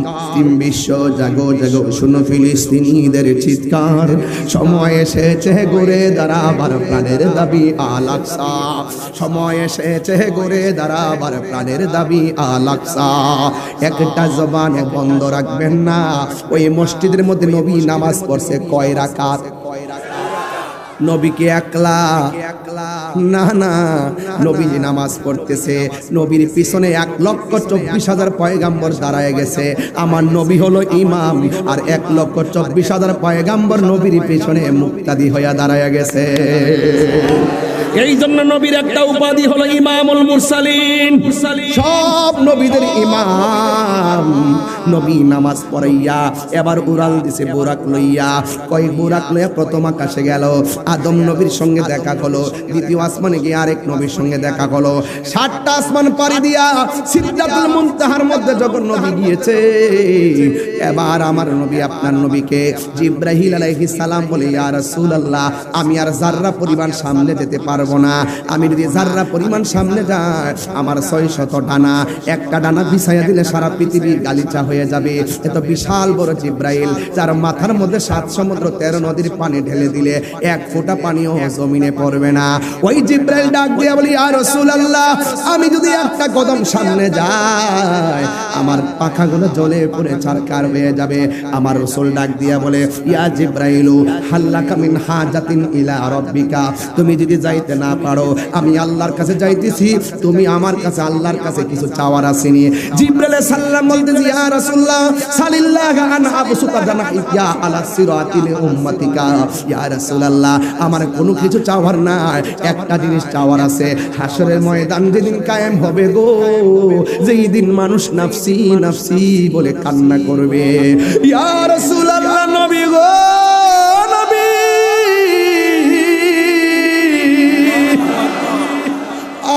মুসলিম বিশ্ব জাগো জাগো শোনো ফিলিস্তিনিদের চিৎকার। সময় এসেছে গড়ে দাঁড়াবার প্রাণের দাবি আল আকসা, সময় এসেছে গড়ে দাঁড়াবার প্রাণের দাবি আল আকসা। একটা জবান বন্ধ রাখবেন না। ওই মসজিদের মধ্যে নবী নামাজ পড়ছে কয় রাকাত? নবীকে একলা না না, নবীজি নামাজ পড়তেছে, নবীর পিছনে 1,24,000 পয়গাম্বর দাঁড়ায় গেছে। আমার নবী হলো ইমাম, আর 1,24,000 পয়গাম্বর নবীর পিছনে মুক্তাদি হইয়া দাঁড়ায় গেছে। এই জন্য নবীর একটা উপাধি হলো ইমামুল মুরসালিন, সব নবীদের ইমাম। নবী নামাজ পড়াইয়া এবার উড়াল দিছে বোরাক লইয়া। কয় বোরাক লইয়া প্রথম আকাশে গেল, আদম নবীর সঙ্গে দেখা হলো। দ্বিতীয় আসমানে গিয়ে আরেক নবীর সঙ্গে দেখা হলো। 7টা আসমান পাড়ি দিয়া সিদরাতুল মুনতাহার মধ্যে যখন নবী গিয়েছে, এবার আমার নবী আপনার নবীকে জিবরাইল আলাইহিস সালাম বলে, ইয়া রাসূলুল্লাহ, আমি আর যাররা পরিমাণ সামনে যেতে পারবো না। আমি যদি যাররা পরিমাণ সামনে যাই, আমার 600 ডানা, একটা ডানা বিছাইয়া দিলে সারা পৃথিবী গালিচা হয়ে যাবে। এত বিশাল বড় জিবরাইল, যার মাথার মধ্যে 7 সমুদ্র 13 নদীর পানি ঢেলে দিলে 1 ফোঁটা পানিও জমিনে পড়বে না। ওই জিবরাইল ডাক দিয়ে বলি, ইয়া রাসূলুল্লাহ, আমি যদি একটা কদম সামনে যাই, আমার পাখাগুলো জ্বলে পড়ে ছারখার হয়ে যাবে। আমার রাসূল ডাক দিয়া বলে, ইয়া জিবরাইলু হাল্লাকা মিন হাজাতিন ইলা রাব্বিকা, তুমি যদি যাইতে না পারো, আমি আল্লাহর কাছে যাইতেছি, তুমি আমার কাছে আল্লাহর কাছে কিছু চাওয়ার আসেনি। জিবরাইল সাল্লাম বলতেছি, ইয়া রাসূলুল্লাহ সাল্লাল্লাহু আন আবসুতা জানাইয়া আলা সিরাতিল উম্মতিকা। ইয়া রাসূলুল্লাহ, আমার কোনো কিছু চাওয়ার নাই, একটা জিনিস চাওয়ার আছে। হাসরের ময়দান যেদিন কায়েম হবে গো, যেই দিন মানুষ নাফসি নাফসি বলে কান্না করবে। ইয়া রাসূলুল্লাহ, নবী গো নবী,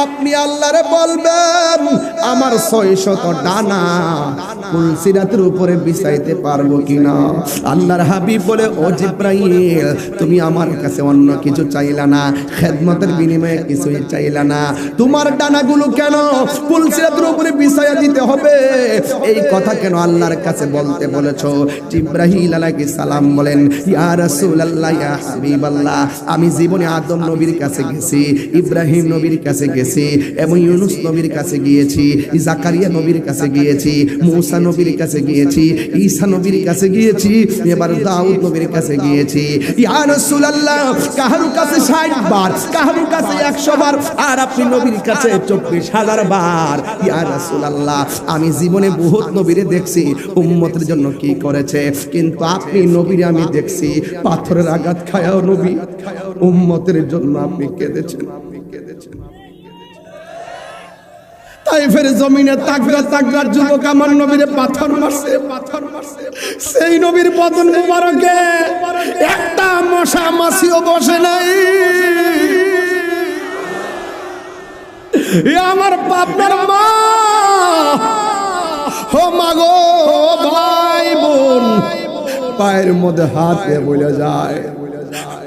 আপনি আল্লাহরে বলবেন, আমার 600 ডানা পুলসিরাতের উপরে বিছাইতে পারবো কিনা। আল্লাহর হাবিব বলে, ও জিবরাইল, তুমি আমার কাছে অন্য কিছু চাইলা না, খেদমতের বিনিময়ে কিছুই চাইলা না, তোমার ডানাগুলো কেন পুলসিরাতের উপরে বিছাইয়া দিতে হবে, এই কথা কেন আল্লাহর কাছে বলতে বলেছো? জিবরাইল আলাইহিস সালাম বলেন, ইয়া রাসূলুল্লাহ, ইয়া হাবিবাল্লাহ, আমি জীবনে আদম নবীর কাছে গেছি, ইব্রাহিম নবীর কাছে গেছি, এবং ইউনুস নবীর কাছে গিয়েছি, জাকারিয়া নবীর কাছে গিয়েছি, মুসা নবীর কাছে গিয়েছি, ঈসা নবীর কাছে গিয়েছি, এবার দাউদ নবীর কাছে গিয়েছি। ইয়া রাসূলুল্লাহ, কাহারু কাছে 60 বার, কাহারু কাছে 100 বার, আর আপনি নবীর কাছে 24,000 বার। ইয়া রাসূলুল্লাহ, আমি জীবনে বহুত নবীরে দেখছি উম্মতের জন্য কি করেছে, কিন্তু আপনি নবীরে আমি দেখছি পাথরের আঘাত খায়াও নবী উম্মতের জন্য আপনি কেঁদেছেন। তাইফের জমিনে তাগড়া তাগড়া যুবক আমার নবীরে পাথর মারছে, সেই নবীর বদন মুবারকে একটা মশা মাছিও বসে নাই। আমার বাপের মা, ও মাগো ভাই বোন, পায়ের মধ্যে হাতে বলে যায়,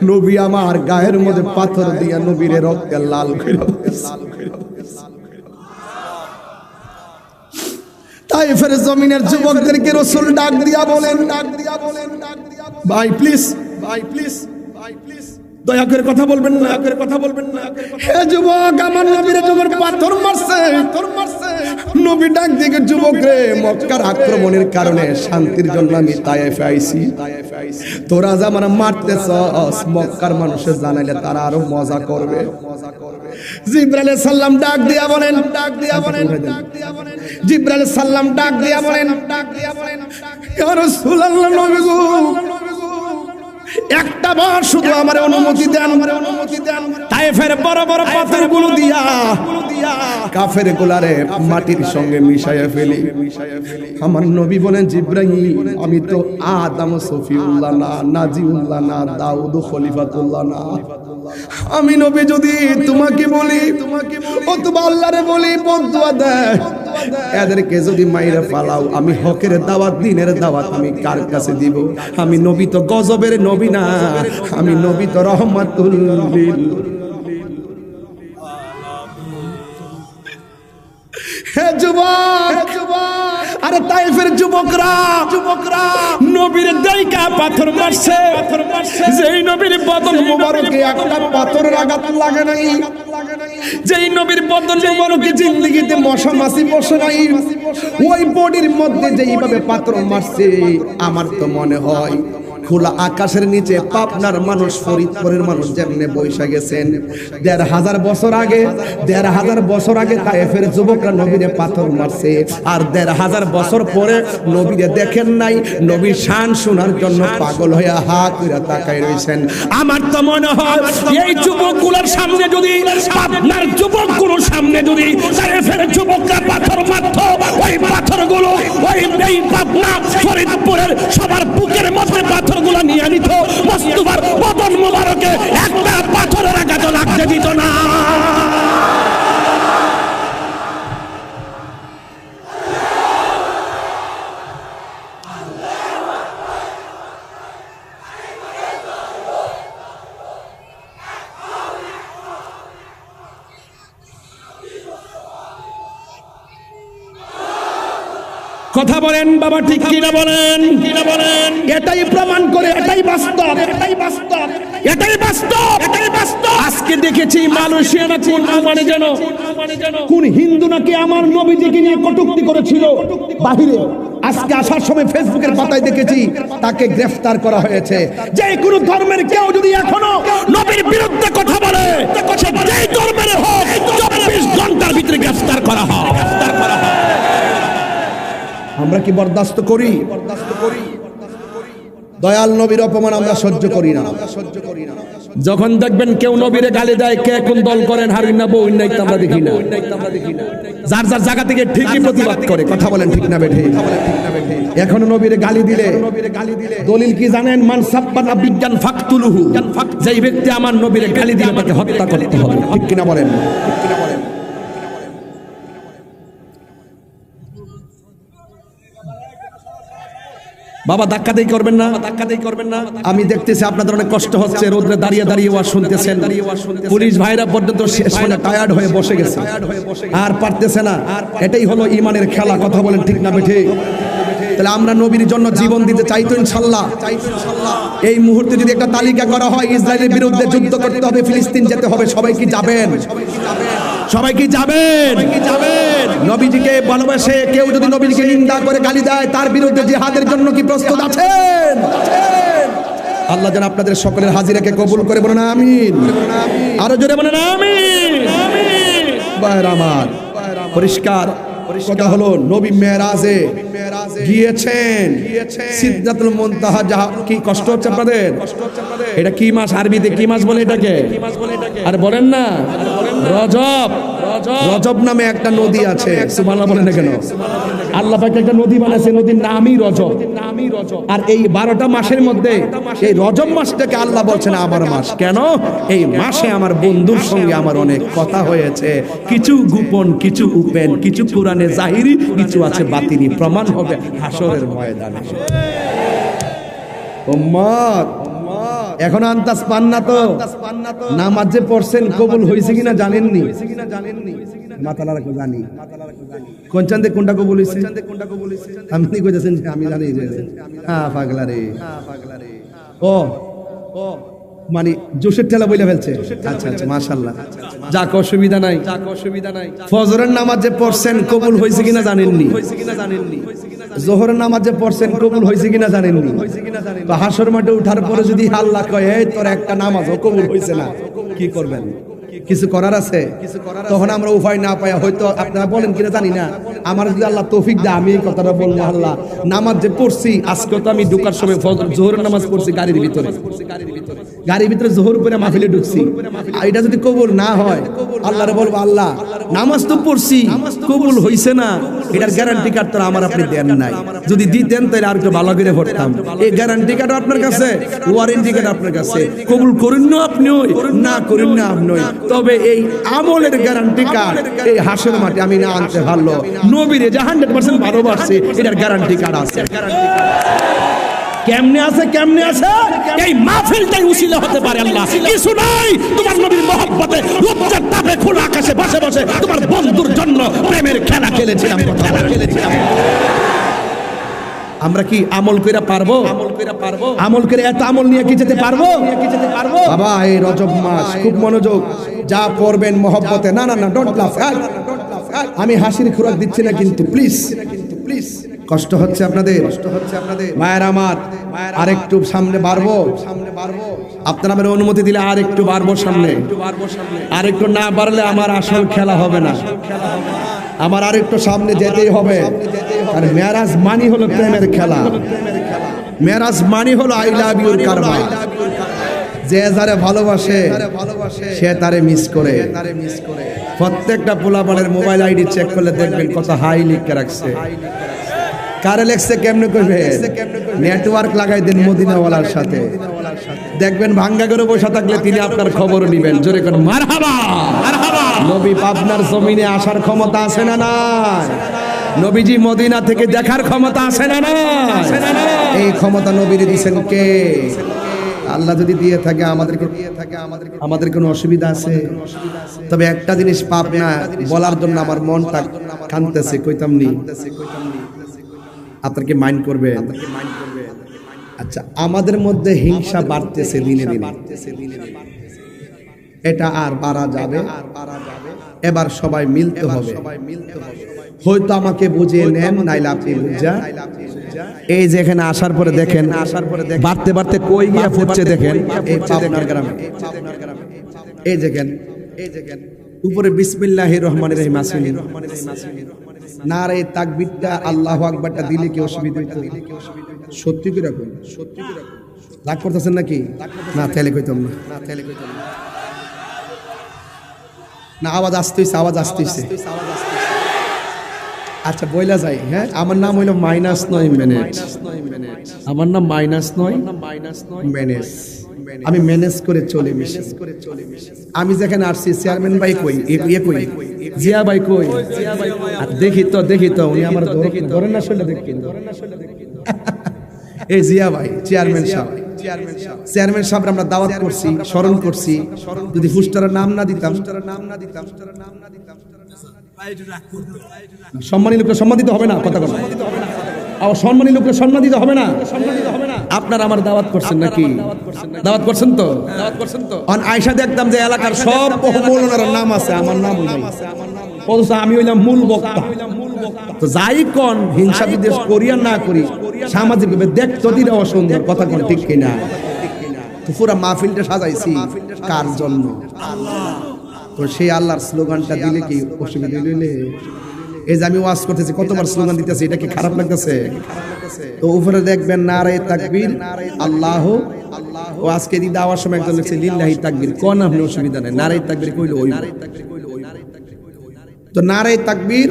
নবী আমার গায়ের মধ্যে পাথর দিয়া নবীরে রক্তে লাল করে তাইফের জমিনের যুবকদেরকে রাসূল ডাক দিয়া বলেন, ভাই প্লিজ, ভাই প্লিজ, ভাই প্লিজ, দয়া করে কথা বলবেন না, দয়া করে কথা বলবেন না। হে যুবক, আমার নবীরে যখন পাথর মারছে, নবী ডাক দিয়ে, যুবক রে, মক্কার আক্রমণের কারণে শান্তির জন্য আমি তায়েফে আইছি, তোরা যে আমার মারতেছস, মক্কার মানুষের জানাইলে তারা আরো মজা করবে। জিবরাইল সাল্লাম ডাক দিয়া বলেন, ডাক দিয়া বলেন, জিবরাইল সাল্লাম ডাক দিয়া বলেন, ইয়া রাসূলুল্লাহ, নবী গো, একটা বার শুধু আমার অনুমতি দেন, তায়েফের বড় বড় পাথরগুলো দিয়া কাফের গোলারে মাটির সঙ্গে মিশাইয়া ফেলি। আমার নবী বলেন, জিবরাইল, আমি তো আদম সফিউল্লাহ না, নাজিউল্লাহ না, দাউদ খলিফাতুল্লাহ না, আমি নবী যদি তোমাকে বলি অথবা আল্লাহরে বলি বদদুয়া দেয়, এদেরকে যদি মাইরা ফালাও, আমি হকের দাওয়াত দ্বীনের দাওয়াত আমি কার কাছে দিব? আমি নবী তো গজবের নবী না, আমি নবী তো রহমাতুল লিল। হে যুবক, আরে তাইফের যুবকরা নবীর দাইকা পাথর মারছে, যেই নবীর বদন মুবারকে একটা পাথরের আঘাত লাগে নাই, যেই নবীর বদন মুবারকে জিন্দেগিতে মশা মাছি বসে নাই, ওই বডির মধ্যে যেইভাবে পাথর মারছে, আমার তো মনে হয় খোলা আকাশের নিচে পাবনার মানুষ, ফরিদপুরের মানুষ যেমনে বৈশা গেছেন ১,৫০০ বছর আগে, ১,৫০০ বছর আগে তায়েফের যুবকরা নবীরে পাথর মারছে, আর ১,৫০০ বছর পরে নবীরে দেখেন নাই, নবীর শান শোনার জন্য পাগল হয়ে হা করে তাকায় রয়েছেন। আমার তো মনে হয় এই যুবকগুলোর সামনে যদি, পাবনার যুবকগুলোর সামনে যদি তায়েফের যুবকরা পাথর মারত, ওই পাথরগুলো ওই পাবনা ফরিদপুরের সবার বুকের মধ্যে পাথর গুলা নিয়ে নিত, মুস্তাফার বদন মুবারকে একটা পাথরের আঘাত লাগতে দিত না। কথা বলেন বাবা, ঠিক কিনা বলেন? এটাই প্রমাণ করে, এটাই বাস্তব। আজকে দেখেছি মালয়েশিয়া না কোন মানে যেন কোন হিন্দু নাকি আমার নবীজিকে নিয়ে কটূক্তি করেছিল বাহিরে, আজকে আসার সময় ফেসবুকের পাতায় দেখেছি তাকে গ্রেফতার করা হয়েছে। যে কোনো ধর্মের কেউ যদি এখনো নবীর বিরুদ্ধে কথা বলে, যেই ধর্মের হোক, 24 ঘন্টার ভিতরে গ্রেফতার করা হয়। আমরা কি বরদাস্ত করি? দয়াল নবীর অপমান আমরা সহ্য করি না। যখন দেখবেন কেউ নবীরে গালি দেয়, কে কোন দল করেন হারিন না বউ নাই আমরা দেখি না, যার যার জায়গা থেকে ঠিকই প্রতিবাদ করে। কথা বলেন ঠিক না বেঠে? এখন নবীরে গালি দিলে দলিল কি জানেন? মান সাব্বানা বিজ্ঞান ফাকতুলুহু, যেই ব্যক্তি আমার নবীরে গালি দিলে তাকে হত্যা করতে হবে। ঠিক কিনা বলেন? বাবা ধাক্কাতেই করবেন না। আমি দেখতেছি আপনাদের অনেক কষ্ট হচ্ছে, রোদ্রে দাঁড়িয়ে দাঁড়িয়ে ওয়াজ শুনতেছেন। পুলিশ ভাইরা পর্যন্ত শেষ হয়ে টায়ার্ড হয়ে বসে গেছে, আর পারতেছে না। এটাই হলো ইমানের খেলা। কথা বলেন ঠিক না বেঠে? তাহলে আমরা নবীর জন্য জীবন দিতে চাই তো ইনশাআল্লাহ। এই মুহূর্তে যদি একটা তালিকা করা হয়, ইসরায়েলের বিরুদ্ধে যুদ্ধ করতে হবে, ফিলিস্তিন যেতে হবে, সবাই কি যাবেন? সবাই কি যাবেন? নবীজিকে ভালোবাসে কেউ যদি নবীজিকে নিন্দা করে গালি দেয়, তার বিরুদ্ধে জিহাদের জন্য কি প্রস্তুত আছেন? আল্লাহ যেন আপনাদের সকলের হাজিরাকে কবুল করে, বলেন আমিন। আরো জোরে বলেন আমিন। ভাইরা আমার, পরিষ্কার কথা হলো নবী মেরাজে গিয়েছেন, সিদরাতুল মুনতাহা। কি কষ্ট হচ্ছে আপনাদের? এটা কি মাস? আরবিতে কি মাস বলে এটাকে? আর বলেন না, রজব নামে একটা নদী আছে। সুবহানাল্লাহ বলেন না কেন? আল্লাহ পাক একটা নদী বানাইছে, নদীর নামই রজব। আর এই 12টা মাসের মধ্যে এই রজব মাসটাকে আল্লাহ বলছেন আমার মাস। কেন? এই মাসে আমার বন্ধুর সঙ্গে আমার অনেক কথা হয়েছে, কিছু গোপন, কিছু উপেন, কিছু কোরআনে জাহিরি, কিছু আছে বাতিনি, প্রমাণ হবে হাসরের ময়দানে। উম্মত এখন আন্তাজ পান না তো? নামাজ যে পড়ছেন কবুল হয়েছে কিনা জানেননি? মাতালা রাখো, জানি কোন চান্দে কোনটা কবুল হয়েছে। আপনি কইতেছেন আমি জানি। হ্যাঁ পাগলা রে, ও মানে জোশের ঠেলা বইলা ফেলছে। আচ্ছা আচ্ছা, মাশাআল্লাহ, যাক অসুবিধা নাই। ফজরের নামাজ যে পড়ছেন কবুল হয়েছে কিনা জানেননি? জোহরের নামাজ যে পড়ছেন কবুল হয়েছে কিনা জানেননি? হাসর মাঠে উঠার পরে যদি আল্লাহ কয় এই তোর একটা নামাজও কবুল হয়েছে না, কি করবেন? কিছু করার আছে? তখন আমরা উপায় না পাই, হয়তো আপনারা বলেন কিনা জানি না, আমার যদি আল্লাহ তৌফিক দেয় আমি এই কথাটা বলবো, আল্লাহ নামাজ যে পড়ছি আজকে, তো আমি ঢুকার সময় জোহরের নামাজ পড়ছি গাড়ির ভিতরে জোহর করে মাহফিলে ঢুকছি। এটা যদি কবুল না হয় আল্লাহরে বলবো, আল্লাহ নামাজ তো পড়ছি কবুল হইছে না, এটার গ্যারান্টি কার্ড তো আমার আপনি দেন নাই, যদি দিতেন তাহলে আর একটু ভালো করে পড়তাম। এই গ্যারান্টি কার্ড আপনার কাছে, ওয়ারেন্টি কার্ড আপনার কাছে, কবুল করুন না আপনি, না করুন না আপনি, তবে এই আমলের গ্যারান্টি কার্ড এই হাসের মাঠে আমি না আনতে পারলো, নবীরে যে 100% ভালোবাসছে এটার গ্যারান্টি কার্ড আছে। কেমনে আছে? এই মাহফিলটাই উসিলা হতে পারে। আল্লাহ কিছু নাই, তোমার নবীর মহব্বতে লজ্জার তাপে খোলা আকাশে বসে বসে তোমার বন্ধুর জন্য প্রেমের খেলা খেলেছিলাম। আমরা কি আমল কইরা পারবো? আমল করে এত আমল নিয়ে কি যেতে পারবো? বাবা এই রজব মাস খুব মনোযোগ, যা পড়বেন মহব্বতে, না না না ডোন্ট লাফ, আমি হাসির খোরাক দিচ্ছি না কিন্তু প্লিজ কষ্ট হচ্ছে আপনাদের, মায়ের আমার আরেকটু সামনে বাড়বো, আপনারা আমার অনুমতি দিলে আর একটু বাড়বো সামনে, আর একটু না বাড়লে আমার আসল খেলা হবে না, আমার আর একটু সামনে যেতেই হবে। আর মেরাজ মানি হলো প্রেমের খেলা, মেরাজ মানি হলো আই লাভ ইউর কারবা। যে যারে ভালোবাসে সে তারে মিস করে। প্রত্যেকটা পোলাপানের মোবাইল আইডি চেক করলে দেখবেন কত হাই লিখে রাখছে, কারে লেখছে কেমনে করবে, নেটওয়ার্ক লাগাই দেন মদিনাওয়ালার সাথে, দেখবেন ভাঙ্গা করে বসে থাকলে তিনি আপনার খবর নিবেন। জোরে কোন মারহাবা। নবী পাবনার জমিনে আসার ক্ষমতা আছে না নাই? নবীজি মদিনা থেকে দেখার ক্ষমতা আছে না নাই? এই ক্ষমতা নবীরে দিবেন কে? আল্লাহ যদি দিয়ে থাকে আমাদের কোনো অসুবিধা আছে? তবে একটা জিনিস পাপ না বলার জন্য আমার মনটা কাঁদতেছে, কইতাম নি, আপনাকে মাইন্ড করবে। আচ্ছা, আমাদের মধ্যে হিংসা বাড়তেছে দিনে দিনে, এটা আর বাড়া যাবে? এবার সবাই মিলতে হবে, হয়তো আমাকে বুঝিয়ে নেন, নাইলে আপনি বুঝা। এই যে এখানে আসার পরে দেখেন বাড়তে বাড়তে কই গিয়া ফুটছে, দেখেন এই পাবনার গ্রামে, এই দেখেন উপরে বিসমিল্লাহির রহমানির রহিম আসেনি, নারে তাকবীরটা আল্লাহু আকবারটা দিলে কি অসুবিধা হইতো? সত্যি কি রাখুন, রাগ করতেছেন নাকি? না তাহলে কইতাম না, আওয়াজ আসতেছে। আচ্ছা বইলা যাই, হ্যাঁ আমার নাম হইলো -9 মিনিট, আমার নাম -9 মিনিট, আমি ম্যানেজ করে চলে মিশি। আমি যেখানে আসছি চেয়ারম্যান ভাই কই, জিয়া ভাই কই, দেখি তো উনি আমার ধরেন না, শুনলে দেখি এই জিয়া ভাই চেয়ারম্যান সাহেব আমরা দাওয়াত করছি, স্মরণ করছি, যদি ফুস্টারের নাম না দিতাম, সম্মানী লোককে সম্মান দিতে হবে না, কথা কথা সম্মানী লোককে সম্মান দিতে হবে না। আপনারা আমার দাওয়াত করছেন নাকি? দাওয়াত করছেন তো? আয়সা দেখতাম যে এলাকার সব মৌলানার নাম আছে, আমার নাম আমি হইলাম মূল বক্তা। তো যাই কোন হিংসা বিদ্বেষ করি আর না করি, সামাজিক ভাবে দেখতে দিলে অসুন্দর, কথা কোন ঠিক কিনা? তো পুরা মাহফিলটা সাজাইছি কার জন্য? তো সেই আল্লাহর স্লোগানটা দিলে কি অসুবিধা হইলে? এই যে আমি ওয়াজ করতেছি, কতবার স্লোগান দিতেছি, এটা কি খারাপ লাগতেছে? তো উপরে দেখবেন নারে তাকবীর আল্লাহু, ও আজকে দিদা আওয়ার সময় একজন লিখছে লিল্লাহি তাকবীর, কোন আপনি অসুবিধা নাই, নারে তাকবীর কইলো ওই। তো নারে তাকবীর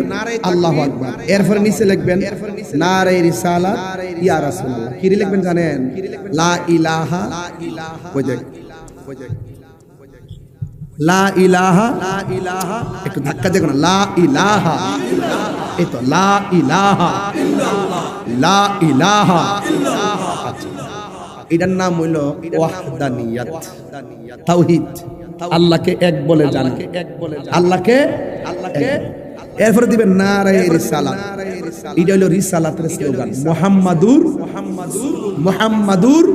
আল্লাহু আকবার, এরপরে নিচে লিখবেন নারে রিসালাত ইয়া রাসূলুল্লাহ। কি লিখবেন জানেন? লা ইলাহা, ওই দেখ লা ইলাহা, একটু ধাক্কা দেখো না, লা ইলাহা, এই তো লা ইলাহা, লা ইলাহা। এটার নাম হইল ওয়াহদানিয়াত, তাওহীদ, আল্লাহকে এক বলে জানা, আল্লাহকে এরপরে দিবেন নারে রিসালাত, এটা হলো রিসালাতের স্লোগান, মুহাম্মাদুর।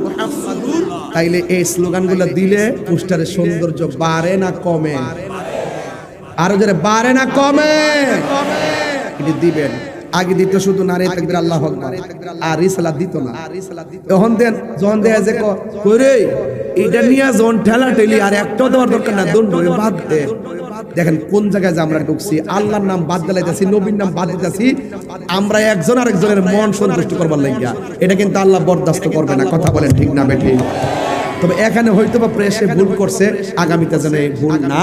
তাইলে এই স্লোগানগুলো দিলে পোস্টারের সৌন্দর্য বাড়ে না কমে? আরো যারা বাড়ে না কমে? এটা দিবেন। আগে দিত শুধু নারে তাকবীর আল্লাহু আকবার আর রিসালাত দিত না। এখন দেন যখন দেয়া যে কইরে এটা নিয়ে যখন ঠেলা ঠেলি আর একটাও দেওয়ার দরকার না, দণ্ড বাদ দে। দেখেন কোন জায়গায় যে আমরা ঢুকছি, আল্লাহর নাম বাদ দিলাইতেছি, নবীর নাম বাদ দিতেছি, আমরা একজন আরেকজনের মন সন্তুষ্ট করবার লাগিয়া। এটা কিন্তু আল্লাহ বরদাস্ত করবে না। কথা বলেন ঠিক না বেঠিক? তবে এখানে হয়তো বা প্রেসে ভুল করছে, আগামীতে যেন ভুল না